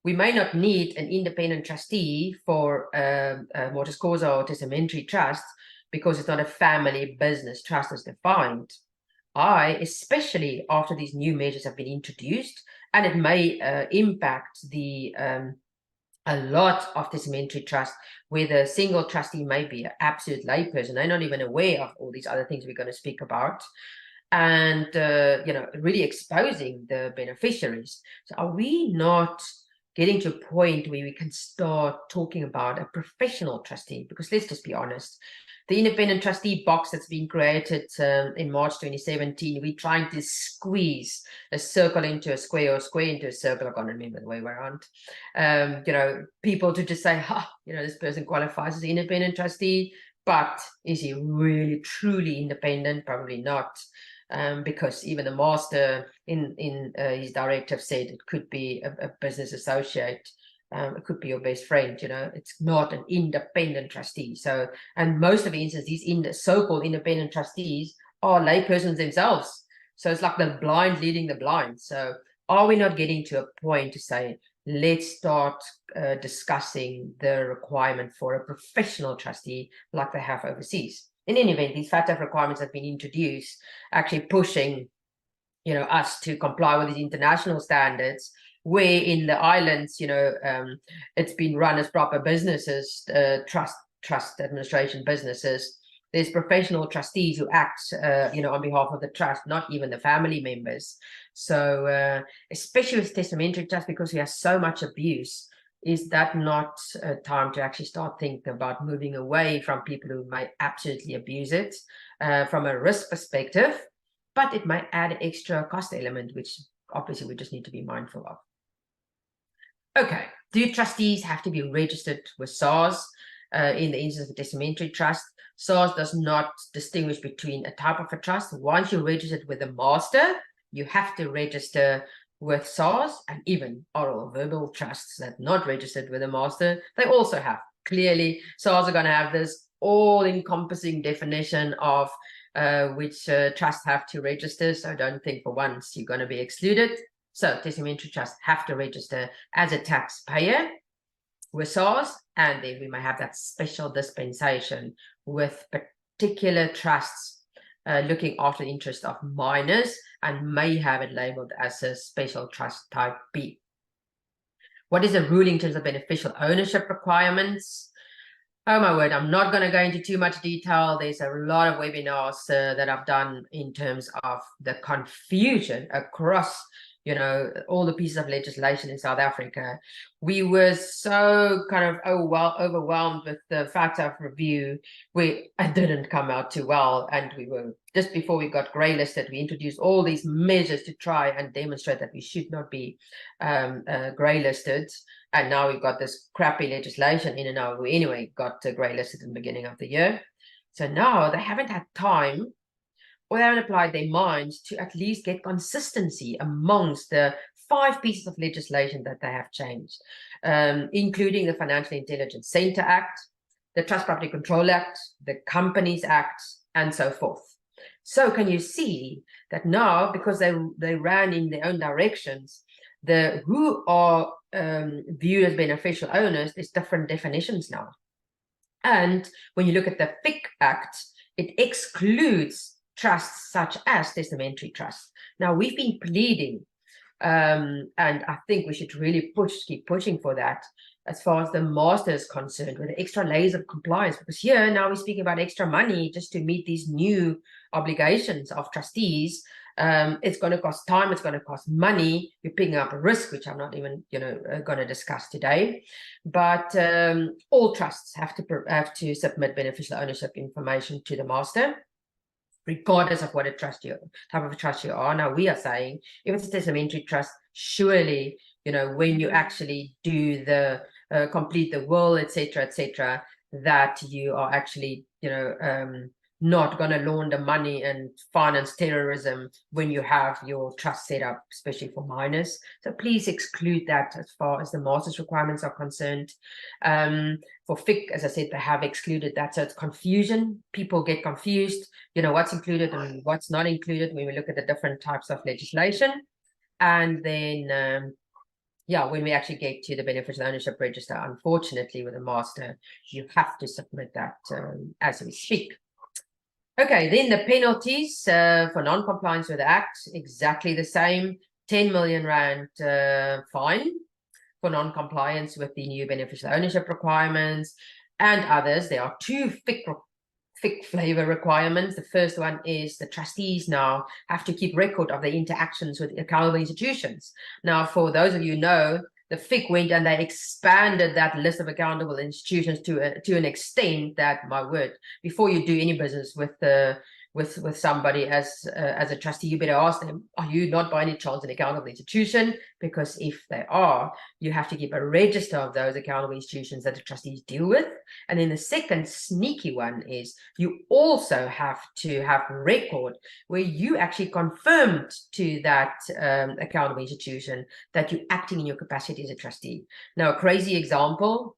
Speaker 2: we may not need an independent trustee for mortis causa or testamentary trust because it's not a family business trust as defined, especially after these new measures have been introduced, and it may impact a lot of testamentary trust where the single trustee may be an absolute layperson. They're not even aware of all these other things we're going to speak about, and really exposing the beneficiaries. So are we not getting to a point where we can start talking about a professional trustee? Because let's just be honest, the independent trustee box that's been created in March 2017, we're trying to squeeze a circle into a square or a square into a circle. I can't remember the way around. People to just say, this person qualifies as an independent trustee, but is he really truly independent? Probably not. Because even the master in his directive said it could be a business associate, it could be your best friend. It's not an independent trustee. So, and most of the instances, these so-called independent trustees are laypersons themselves. So it's like the blind leading the blind. So are we not getting to a point to say, let's start discussing the requirement for a professional trustee like they have overseas? In any event, these FATF requirements have been introduced, actually pushing, us to comply with these international standards, where in the islands, it's been run as proper businesses, trust administration businesses. There's professional trustees who act, on behalf of the trust, not even the family members. So, especially with testamentary trust, because we have so much abuse, is that not a time to actually start thinking about moving away from people who might absolutely abuse it from a risk perspective, but it might add an extra cost element, which obviously we just need to be mindful of. Okay, do trustees have to be registered with SARS in the instance of a testamentary trust? SARS does not distinguish between a type of a trust. Once you're registered with a master, you have to register with SARS, and even oral verbal trusts that not registered with a master, they also have. Clearly, SARS are going to have this all-encompassing definition of which trusts have to register, so don't think for once you're going to be excluded. So testamentary trusts have to register as a taxpayer with SARS, and then we may have that special dispensation with particular trusts looking after the interest of minors, and may have it labeled as a special trust type B. What is the ruling in terms of beneficial ownership requirements? Oh my word, I'm not going to go into too much detail. There's a lot of webinars that I've done in terms of the confusion across all the pieces of legislation in South Africa. We were so kind of overwhelmed with the FATF review, where it didn't come out too well. And we were, just before we got grey listed, we introduced all these measures to try and demonstrate that we should not be grey listed. And now we've got this crappy legislation in, and now we anyway got grey listed in the beginning of the year. So now they haven't had time, or they haven't applied their minds to at least get consistency amongst the 5 pieces of legislation that they have changed, including the Financial Intelligence Centre Act, the Trust Property Control Act, the Companies Act, and so forth. So can you see that now, because they ran in their own directions, who are viewed as beneficial owners, there's different definitions now. And when you look at the FIC Act, it excludes trusts such as testamentary trusts. Now, we've been pleading, and I think we should really keep pushing for that as far as the master is concerned, with the extra layers of compliance, because here now we're speaking about extra money just to meet these new obligations of trustees. It's going to cost time, it's going to cost money, you're picking up a risk, which I'm not even going to discuss today. But all trusts have to submit beneficial ownership information to the master, regardless of what type of a trust you are. Now, we are saying, if it's a testamentary trust, surely, when you actually do the complete the will, etc., that you are actually, not going to launder money and finance terrorism when you have your trust set up, especially for minors. So please exclude that as far as the master's requirements are concerned. For FIC, as I said, they have excluded that. So it's confusion. People get confused, you know, what's included and what's not included when we look at the different types of legislation. And then, yeah, when we actually get to the beneficial ownership register, unfortunately, with a master, you have to submit that as we speak. Okay, then the penalties for non-compliance with the Act, exactly the same, 10 million rand fine for non-compliance with the new beneficial ownership requirements and others. There are two FIC flavor requirements. The first one is the trustees now have to keep record of their interactions with accountable institutions. Now, for those of you who know, the FIC went and they expanded that list of accountable institutions to an extent that, my word, before you do any business with somebody as a trustee, you better ask them, are you not by any chance an accountable institution? Because if they are, you have to keep a register of those accountable institutions that the trustees deal with. And then the second sneaky one is you also have to have a record where you actually confirmed to that accountable institution that you're acting in your capacity as a trustee. Now, a crazy example,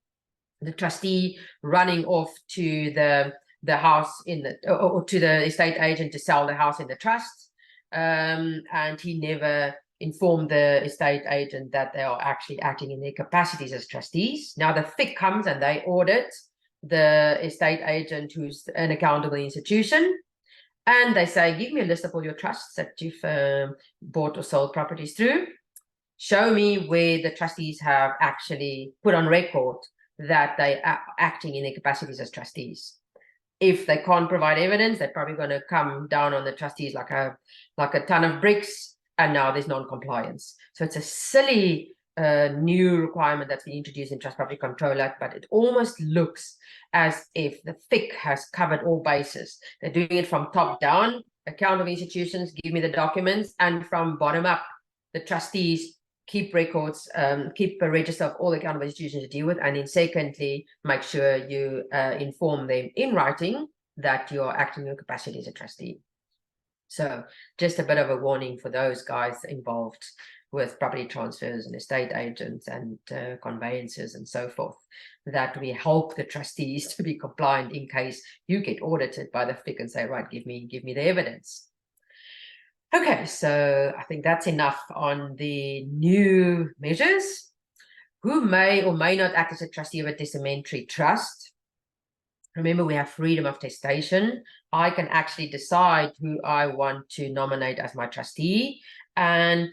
Speaker 2: the trustee running off to the house in the, or to the estate agent to sell the house in the trust, and he never informed the estate agent that they are actually acting in their capacities as trustees. Now the FIC comes and they audit the estate agent who's an accountable institution, and they say, give me a list of all your trusts that you've bought or sold properties through. Show me where the trustees have actually put on record that they are acting in their capacities as trustees. If they can't provide evidence, they're probably going to come down on the trustees like a ton of bricks, and now there's non-compliance. So it's a silly new requirement that's been introduced in Trust Property Control Act, but it almost looks as if the FIC has covered all bases. They're doing it from top down, accountable institutions, give me the documents, and from bottom up, the trustees keep records, keep a register of all accountable institutions to deal with, and then secondly, make sure you inform them in writing that you're acting in your capacity as a trustee. So just a bit of a warning for those guys involved with property transfers and estate agents and conveyances and so forth, that we help the trustees to be compliant in case you get audited by the FIC and say, right, give me the evidence. Okay, so I think that's enough on the new measures. Who may or may not act as a trustee of a testamentary trust? Remember, we have freedom of testation. I can actually decide who I want to nominate as my trustee. And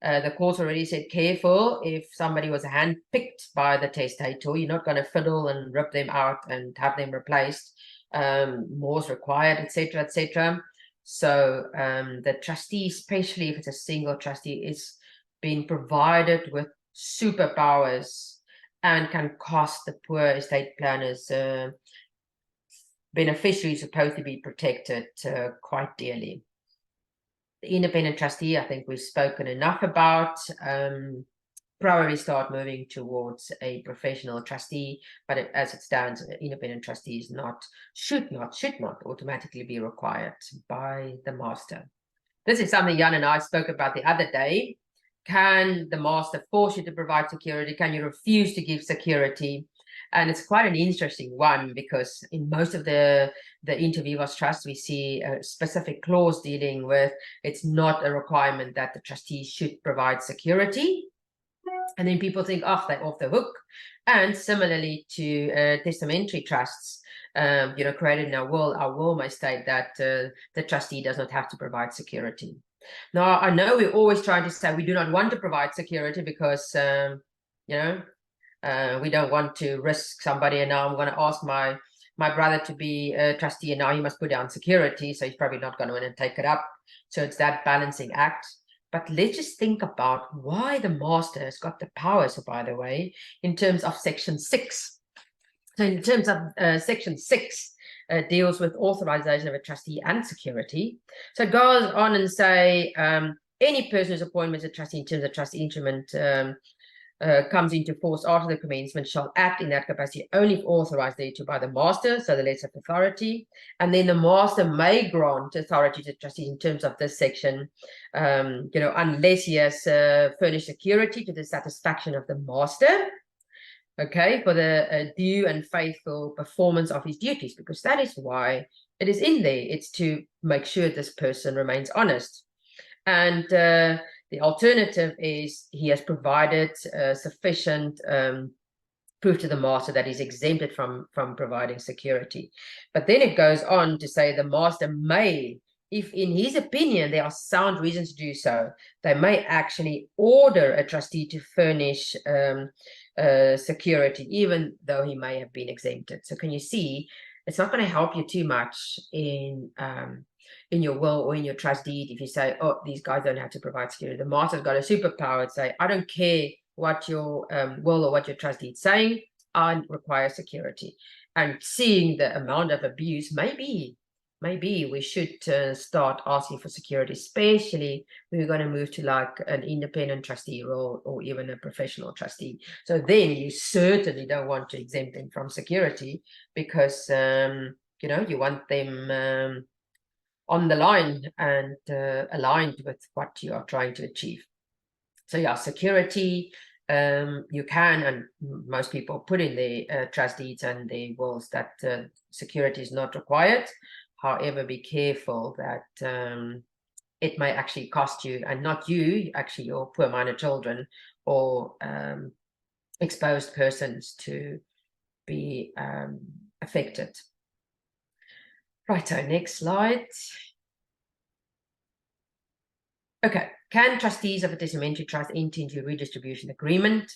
Speaker 2: the court already said, careful, if somebody was handpicked by the testator, you're not going to fiddle and rip them out and have them replaced. More is required, etc., etc. So the trustee, especially if it's a single trustee, is being provided with superpowers and can cost the poor estate planners, beneficiaries supposed to be protected quite dearly. The independent trustee, I think we've spoken enough about. Probably start moving towards a professional trustee, but as it stands, an independent trustee is should not automatically be required by the master. This is something Jan and I spoke about the other day. Can the master force you to provide security? Can you refuse to give security? And it's quite an interesting one, because in most of the inter vivos trusts, we see a specific clause dealing with it's not a requirement that the trustee should provide security. And then people think, oh, they're off the hook. And similarly to testamentary trusts, created in our will may state that the trustee does not have to provide security. Now, I know we're always trying to say we do not want to provide security because, we don't want to risk somebody. And now I'm going to ask my brother to be a trustee, and now he must put down security, so he's probably not going to want to take it up. So it's that balancing act. But let's just think about why the master has got the power. So, by the way, in terms of Section 6. So in terms of Section 6 deals with authorization of a trustee and security. So it goes on and say, any person whose appointment as a trustee in terms of trust instrument comes into force after the commencement shall act in that capacity only if authorized thereto by the master, so the letter of authority. And then the master may grant authority to trustees in terms of this section, unless he has furnished security to the satisfaction of the master, okay, for the due and faithful performance of his duties, because that is why it is in there. It's to make sure this person remains honest. And the alternative is he has provided sufficient proof to the master that he's exempted from providing security. But then it goes on to say the master may, if in his opinion there are sound reasons to do so, they may actually order a trustee to furnish security, even though he may have been exempted. So can you see, it's not going to help you too much in your will or in your trust deed if you say, oh, these guys don't have to provide security. The master's got a superpower to say, I don't care what your will or what your trust deed is saying, I require security. And seeing the amount of abuse, maybe we should start asking for security, especially when we're going to move to like an independent trustee role or even a professional trustee. So then you certainly don't want to exempt them from security because, you want them on the line and aligned with what you are trying to achieve. So yeah, security, you can, and most people put in their trust deeds and their wills that security is not required. However, be careful that it may actually cost you, and not you, actually your poor minor children or exposed persons to be affected. Righto, next slide. Okay, can trustees of a testamentary trust enter into a redistribution agreement?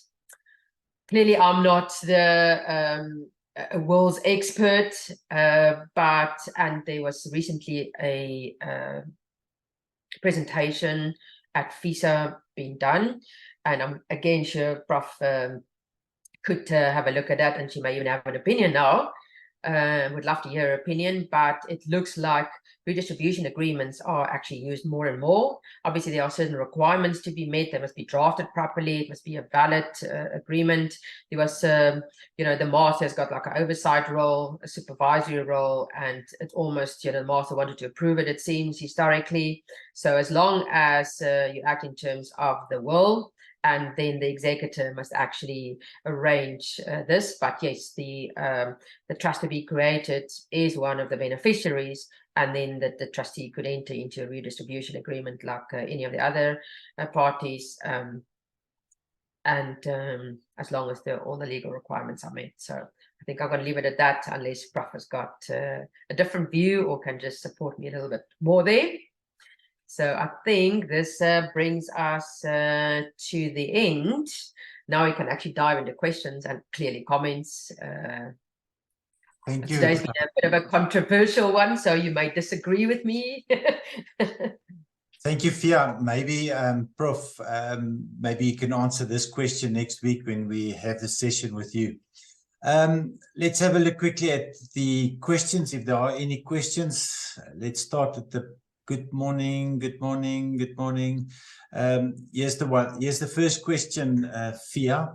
Speaker 2: Clearly, I'm not the wills expert, and there was recently a presentation at Phia being done, and I'm again sure Prof could have a look at that, and she may even have an opinion now. Would love to hear her opinion, but it looks like redistribution agreements are actually used more and more. Obviously, there are certain requirements to be met. They must be drafted properly. It must be a valid agreement. There was, the master has got like an oversight role, a supervisory role, and it's almost, the master wanted to approve it, it seems, historically. So as long as you act in terms of the will, and then the executor must actually arrange this. But yes, the trust to be created is one of the beneficiaries, and then the trustee could enter into a redistribution agreement like any of the other parties, as long as all the legal requirements are met. So I think I'm going to leave it at that, unless Prof has got a different view or can just support me a little bit more there. So I think this brings us to the end. Now we can actually dive into questions and clearly comments.
Speaker 1: Thank you.
Speaker 2: Today's been a bit of a controversial one, so you may disagree with me.
Speaker 1: Thank you, Phia. Maybe, Prof, maybe you can answer this question next week when we have the session with you. Let's have a look quickly at the questions, if there are any questions. Let's start with the good morning. Here's the one. Here's the first question, Phia,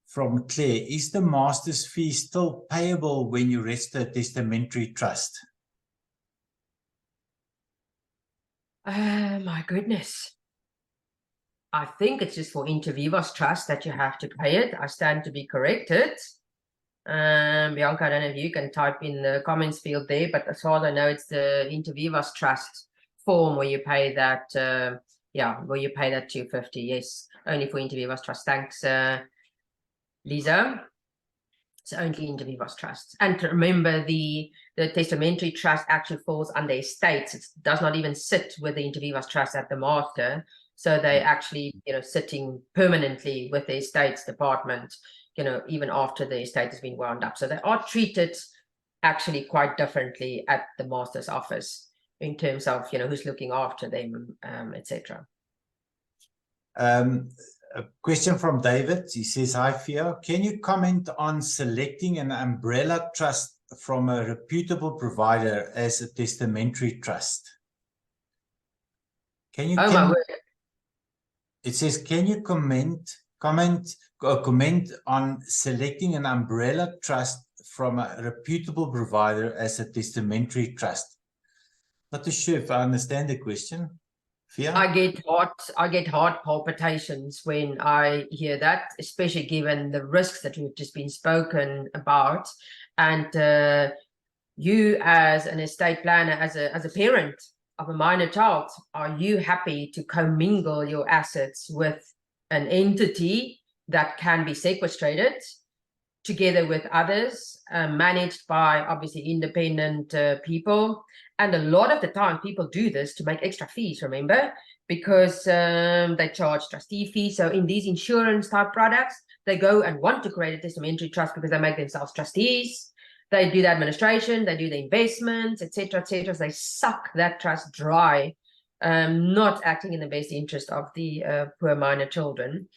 Speaker 1: from Claire. Is the master's fee still payable when you register a testamentary trust?
Speaker 2: My goodness. I think it's just for inter vivos trust that you have to pay it. I stand to be corrected. Bianca, I don't know if you can type in the comments field there, but as far as I know, it's the inter vivos trust form where you pay that, where you pay that $250. Yes, only for inter vivos trust. Thanks, Lisa. It's only inter vivos trust. And remember, the testamentary trust actually falls under estates. It does not even sit with the inter vivos trust at the master. So they actually, sitting permanently with the estates department, even after the estate has been wound up. So they are treated actually quite differently at the master's office in terms of, who's looking after them, etc.
Speaker 1: A question from David. He says, hi, Phia. Can you comment on selecting an umbrella trust from a reputable provider as a testamentary trust? My word. It says, can you comment comment on selecting an umbrella trust from a reputable provider as a testamentary trust? Not too sure if I understand the question. Phia?
Speaker 2: I get heart palpitations when I hear that, especially given the risks that we've just been spoken about. And you as an estate planner, as a parent of a minor child, are you happy to commingle your assets with an entity that can be sequestrated together with others, managed by obviously independent people? And a lot of the time people do this to make extra fees, remember, because they charge trustee fees. So in these insurance type products, they go and want to create a testamentary trust because they make themselves trustees. They do the administration, they do the investments, etc., etc. So they suck that trust dry, not acting in the best interest of the poor minor children.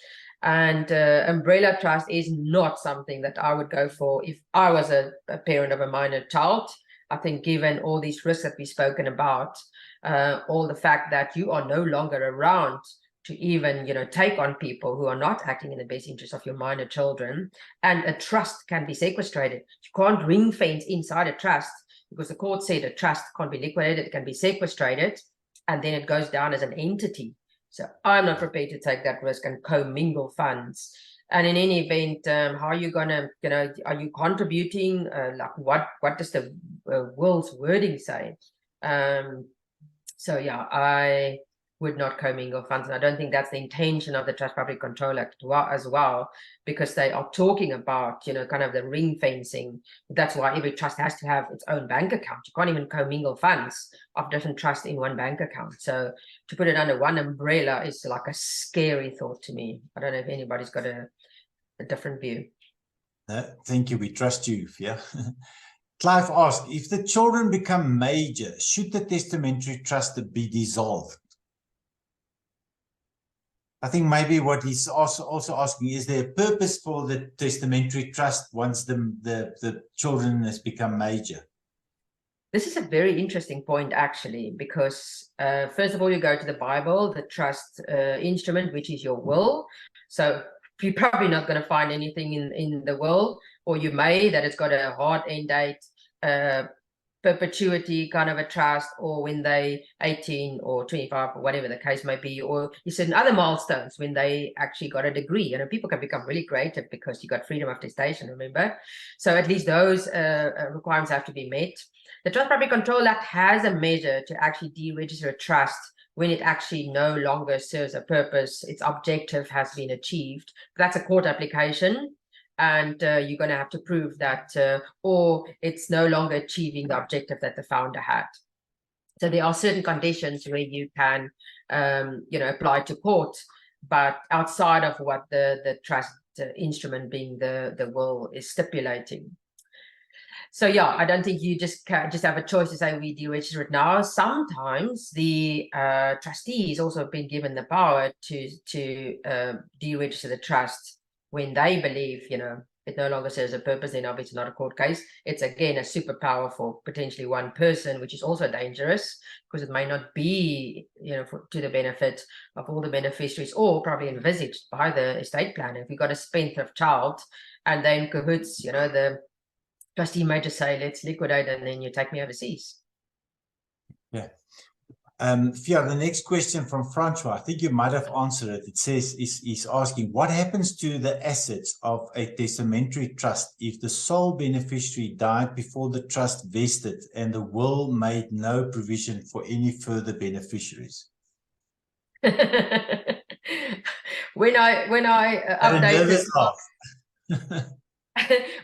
Speaker 2: And umbrella trust is not something that I would go for if I was a parent of a minor child. I think given all these risks that we've spoken about, all the fact that you are no longer around to even, take on people who are not acting in the best interest of your minor children, and a trust can be sequestrated. You can't ring fence inside a trust because the court said a trust can't be liquidated, it can be sequestrated, and then it goes down as an entity. So I'm not prepared to take that risk and commingle funds. And in any event, how are you gonna, are you contributing? Like what does the will's wording say? So yeah, I would not commingle funds. And I don't think that's the intention of the Trust Public Control Act as well, because they are talking about, kind of the ring fencing. That's why every trust has to have its own bank account. You can't even commingle funds of different trusts in one bank account. So to put it under one umbrella is like a scary thought to me. I don't know if anybody's got a different view.
Speaker 1: Thank you. We trust you, Phia. Clive asked, if the children become major, should the testamentary trust be dissolved? I think maybe what he's also asking, is there a purpose for the testamentary trust once the children has become major?
Speaker 2: This is a very interesting point, actually, because first of all, you go to the Bible, the trust instrument, which is your will. So you're probably not going to find anything in the will, or you may, that it's got a hard end date, perpetuity kind of a trust, or when they 18 or 25 or whatever the case may be, or you certain other milestones when they actually got a degree. People can become really creative because you got freedom of testation, remember? So at least those requirements have to be met. The Trust Public Control Act has a measure to actually deregister a trust when it actually no longer serves a purpose, its objective has been achieved. That's a court application, and you're going to have to prove that, or it's no longer achieving the objective that the founder had. So there are certain conditions where you can, apply to court, but outside of what the trust instrument, being the will, is stipulating. So yeah, I don't think you just have a choice to say we deregister it now. Sometimes the trustees also have been given the power to deregister the trust when they believe, it no longer serves a purpose. Then obviously not a court case. It's again a superpower for potentially one person, which is also dangerous because it may not be, to the benefit of all the beneficiaries, or probably envisaged by the estate planner. If you've got a spendthrift child and then cahoots, the trustee may just say, let's liquidate and then you take me overseas.
Speaker 1: Yeah. Phia, the next question from Francois, I think you might have answered it. It says, is asking, what happens to the assets of a testamentary trust if the sole beneficiary died before the trust vested and the will made no provision for any further beneficiaries?
Speaker 2: When I updated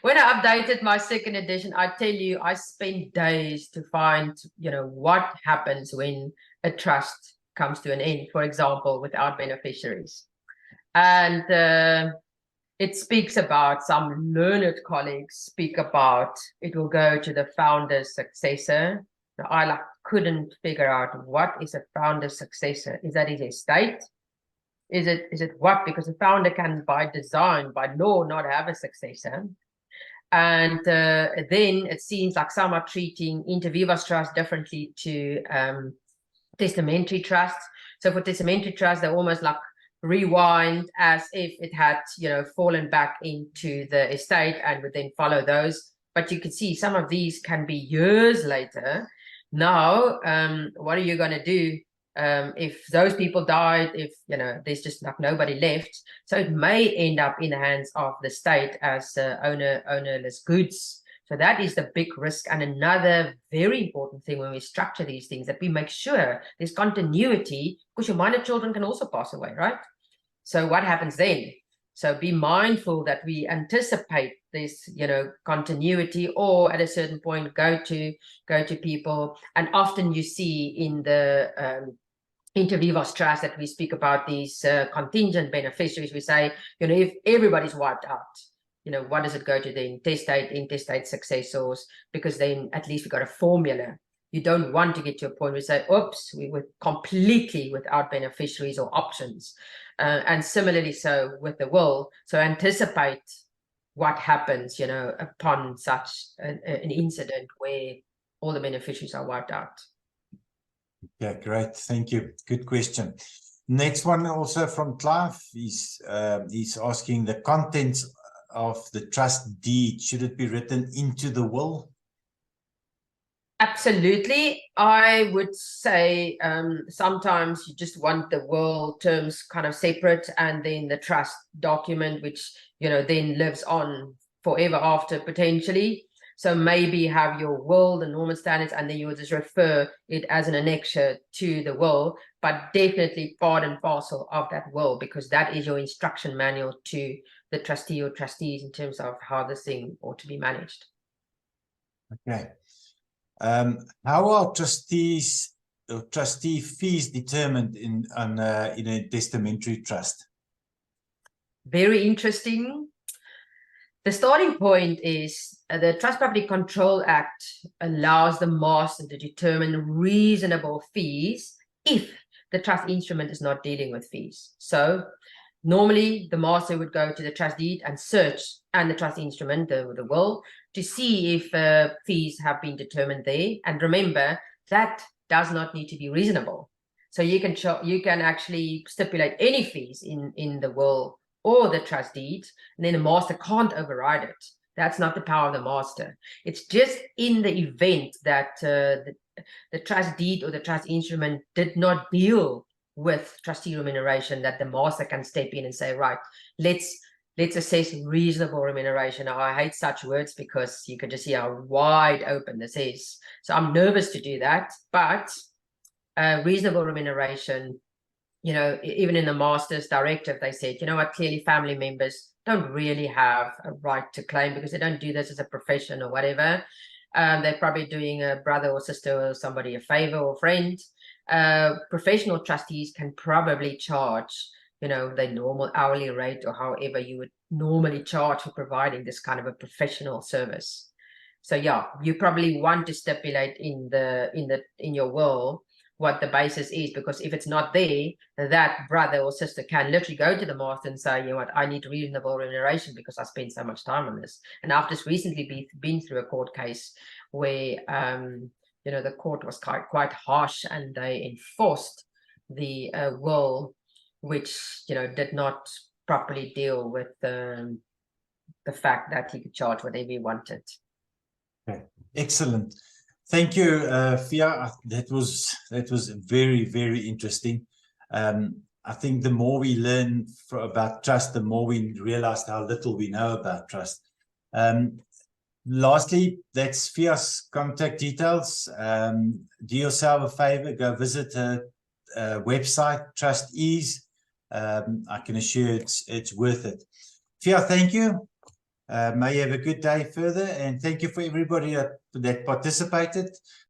Speaker 2: when I updated my second edition, I tell you, I spent days to find, what happens when a trust comes to an end, for example, without beneficiaries. And it speaks about, some learned colleagues speak about, it will go to the founder's successor. So I couldn't figure out, what is a founder's successor? Is that his estate? Is it what? Because the founder can, by design, by law, not have a successor. And then it seems like some are treating inter vivos trust differently to testamentary trusts. So for testamentary trust, they're almost like rewind as if it had, fallen back into the estate and would then follow those. But you can see some of these can be years later. Now, what are you going to do if those people died, if, there's just like nobody left? So it may end up in the hands of the state as ownerless goods. So that is the big risk. And another very important thing when we structure these things, that we make sure there's continuity, because your minor children can also pass away, right? So what happens then? So be mindful that we anticipate this, continuity, or at a certain point go to people. And often you see in the Inter Vivos Trust that we speak about these contingent beneficiaries. We say, if everybody's wiped out, what does it go to then? Intestate successors, because then at least we've got a formula. You don't want to get to a point where we say, oops, we were completely without beneficiaries or options. And similarly so with the will. So anticipate what happens, upon such an incident where all the beneficiaries are wiped out.
Speaker 1: Yeah, great. Thank you. Good question. Next one also from Clive. He's asking the contents of the trust deed. Should it be written into the will?
Speaker 2: Absolutely. I would say sometimes you just want the will terms kind of separate, and then the trust document, which, then lives on forever after potentially. So maybe have your will, the normal standards, and then you will just refer it as an annexure to the will, but definitely part and parcel of that will, because that is your instruction manual to the trustee or trustees in terms of how this thing ought to be managed.
Speaker 1: Okay. How are trustee fees determined in a testamentary trust?
Speaker 2: Very interesting. The starting point is the Trust Property Control Act allows the master to determine reasonable fees if the trust instrument is not dealing with fees. So normally the master would go to the trust deed and search, and the trust instrument, the will, to see if fees have been determined there. And remember, that does not need to be reasonable. So you can actually stipulate any fees in the will or the trust deed, and then the master can't override it. That's not the power of the master. It's just in the event that the trust deed or the trust instrument did not deal with trustee remuneration, that the master can step in and say, right, let's assess reasonable remuneration. Now, I hate such words because you can just see how wide open this is. So I'm nervous to do that, but reasonable remuneration, even in the master's directive, they said, what, clearly family members don't really have a right to claim because they don't do this as a profession or whatever. They're probably doing a brother or sister or somebody a favor or friend. Professional trustees can probably charge, the normal hourly rate or however you would normally charge for providing this kind of a professional service. So yeah, you probably want to stipulate in your will what the basis is, because if it's not there, that brother or sister can literally go to the master and say, what, I need reasonable remuneration because I spent so much time on this. And I've just recently been through a court case where the court was quite harsh, and they enforced the will, which did not properly deal with the fact that he could charge whatever he wanted.
Speaker 1: Okay, excellent. Thank you, Phia. That was very, very interesting. I think the more we learn about trust, the more we realize how little we know about trust. Lastly, that's Phia's contact details. Do yourself a favor, go visit her website, Trustees. I can assure it's worth it. Phia, thank you. May you have a good day further, and thank you for everybody that participated.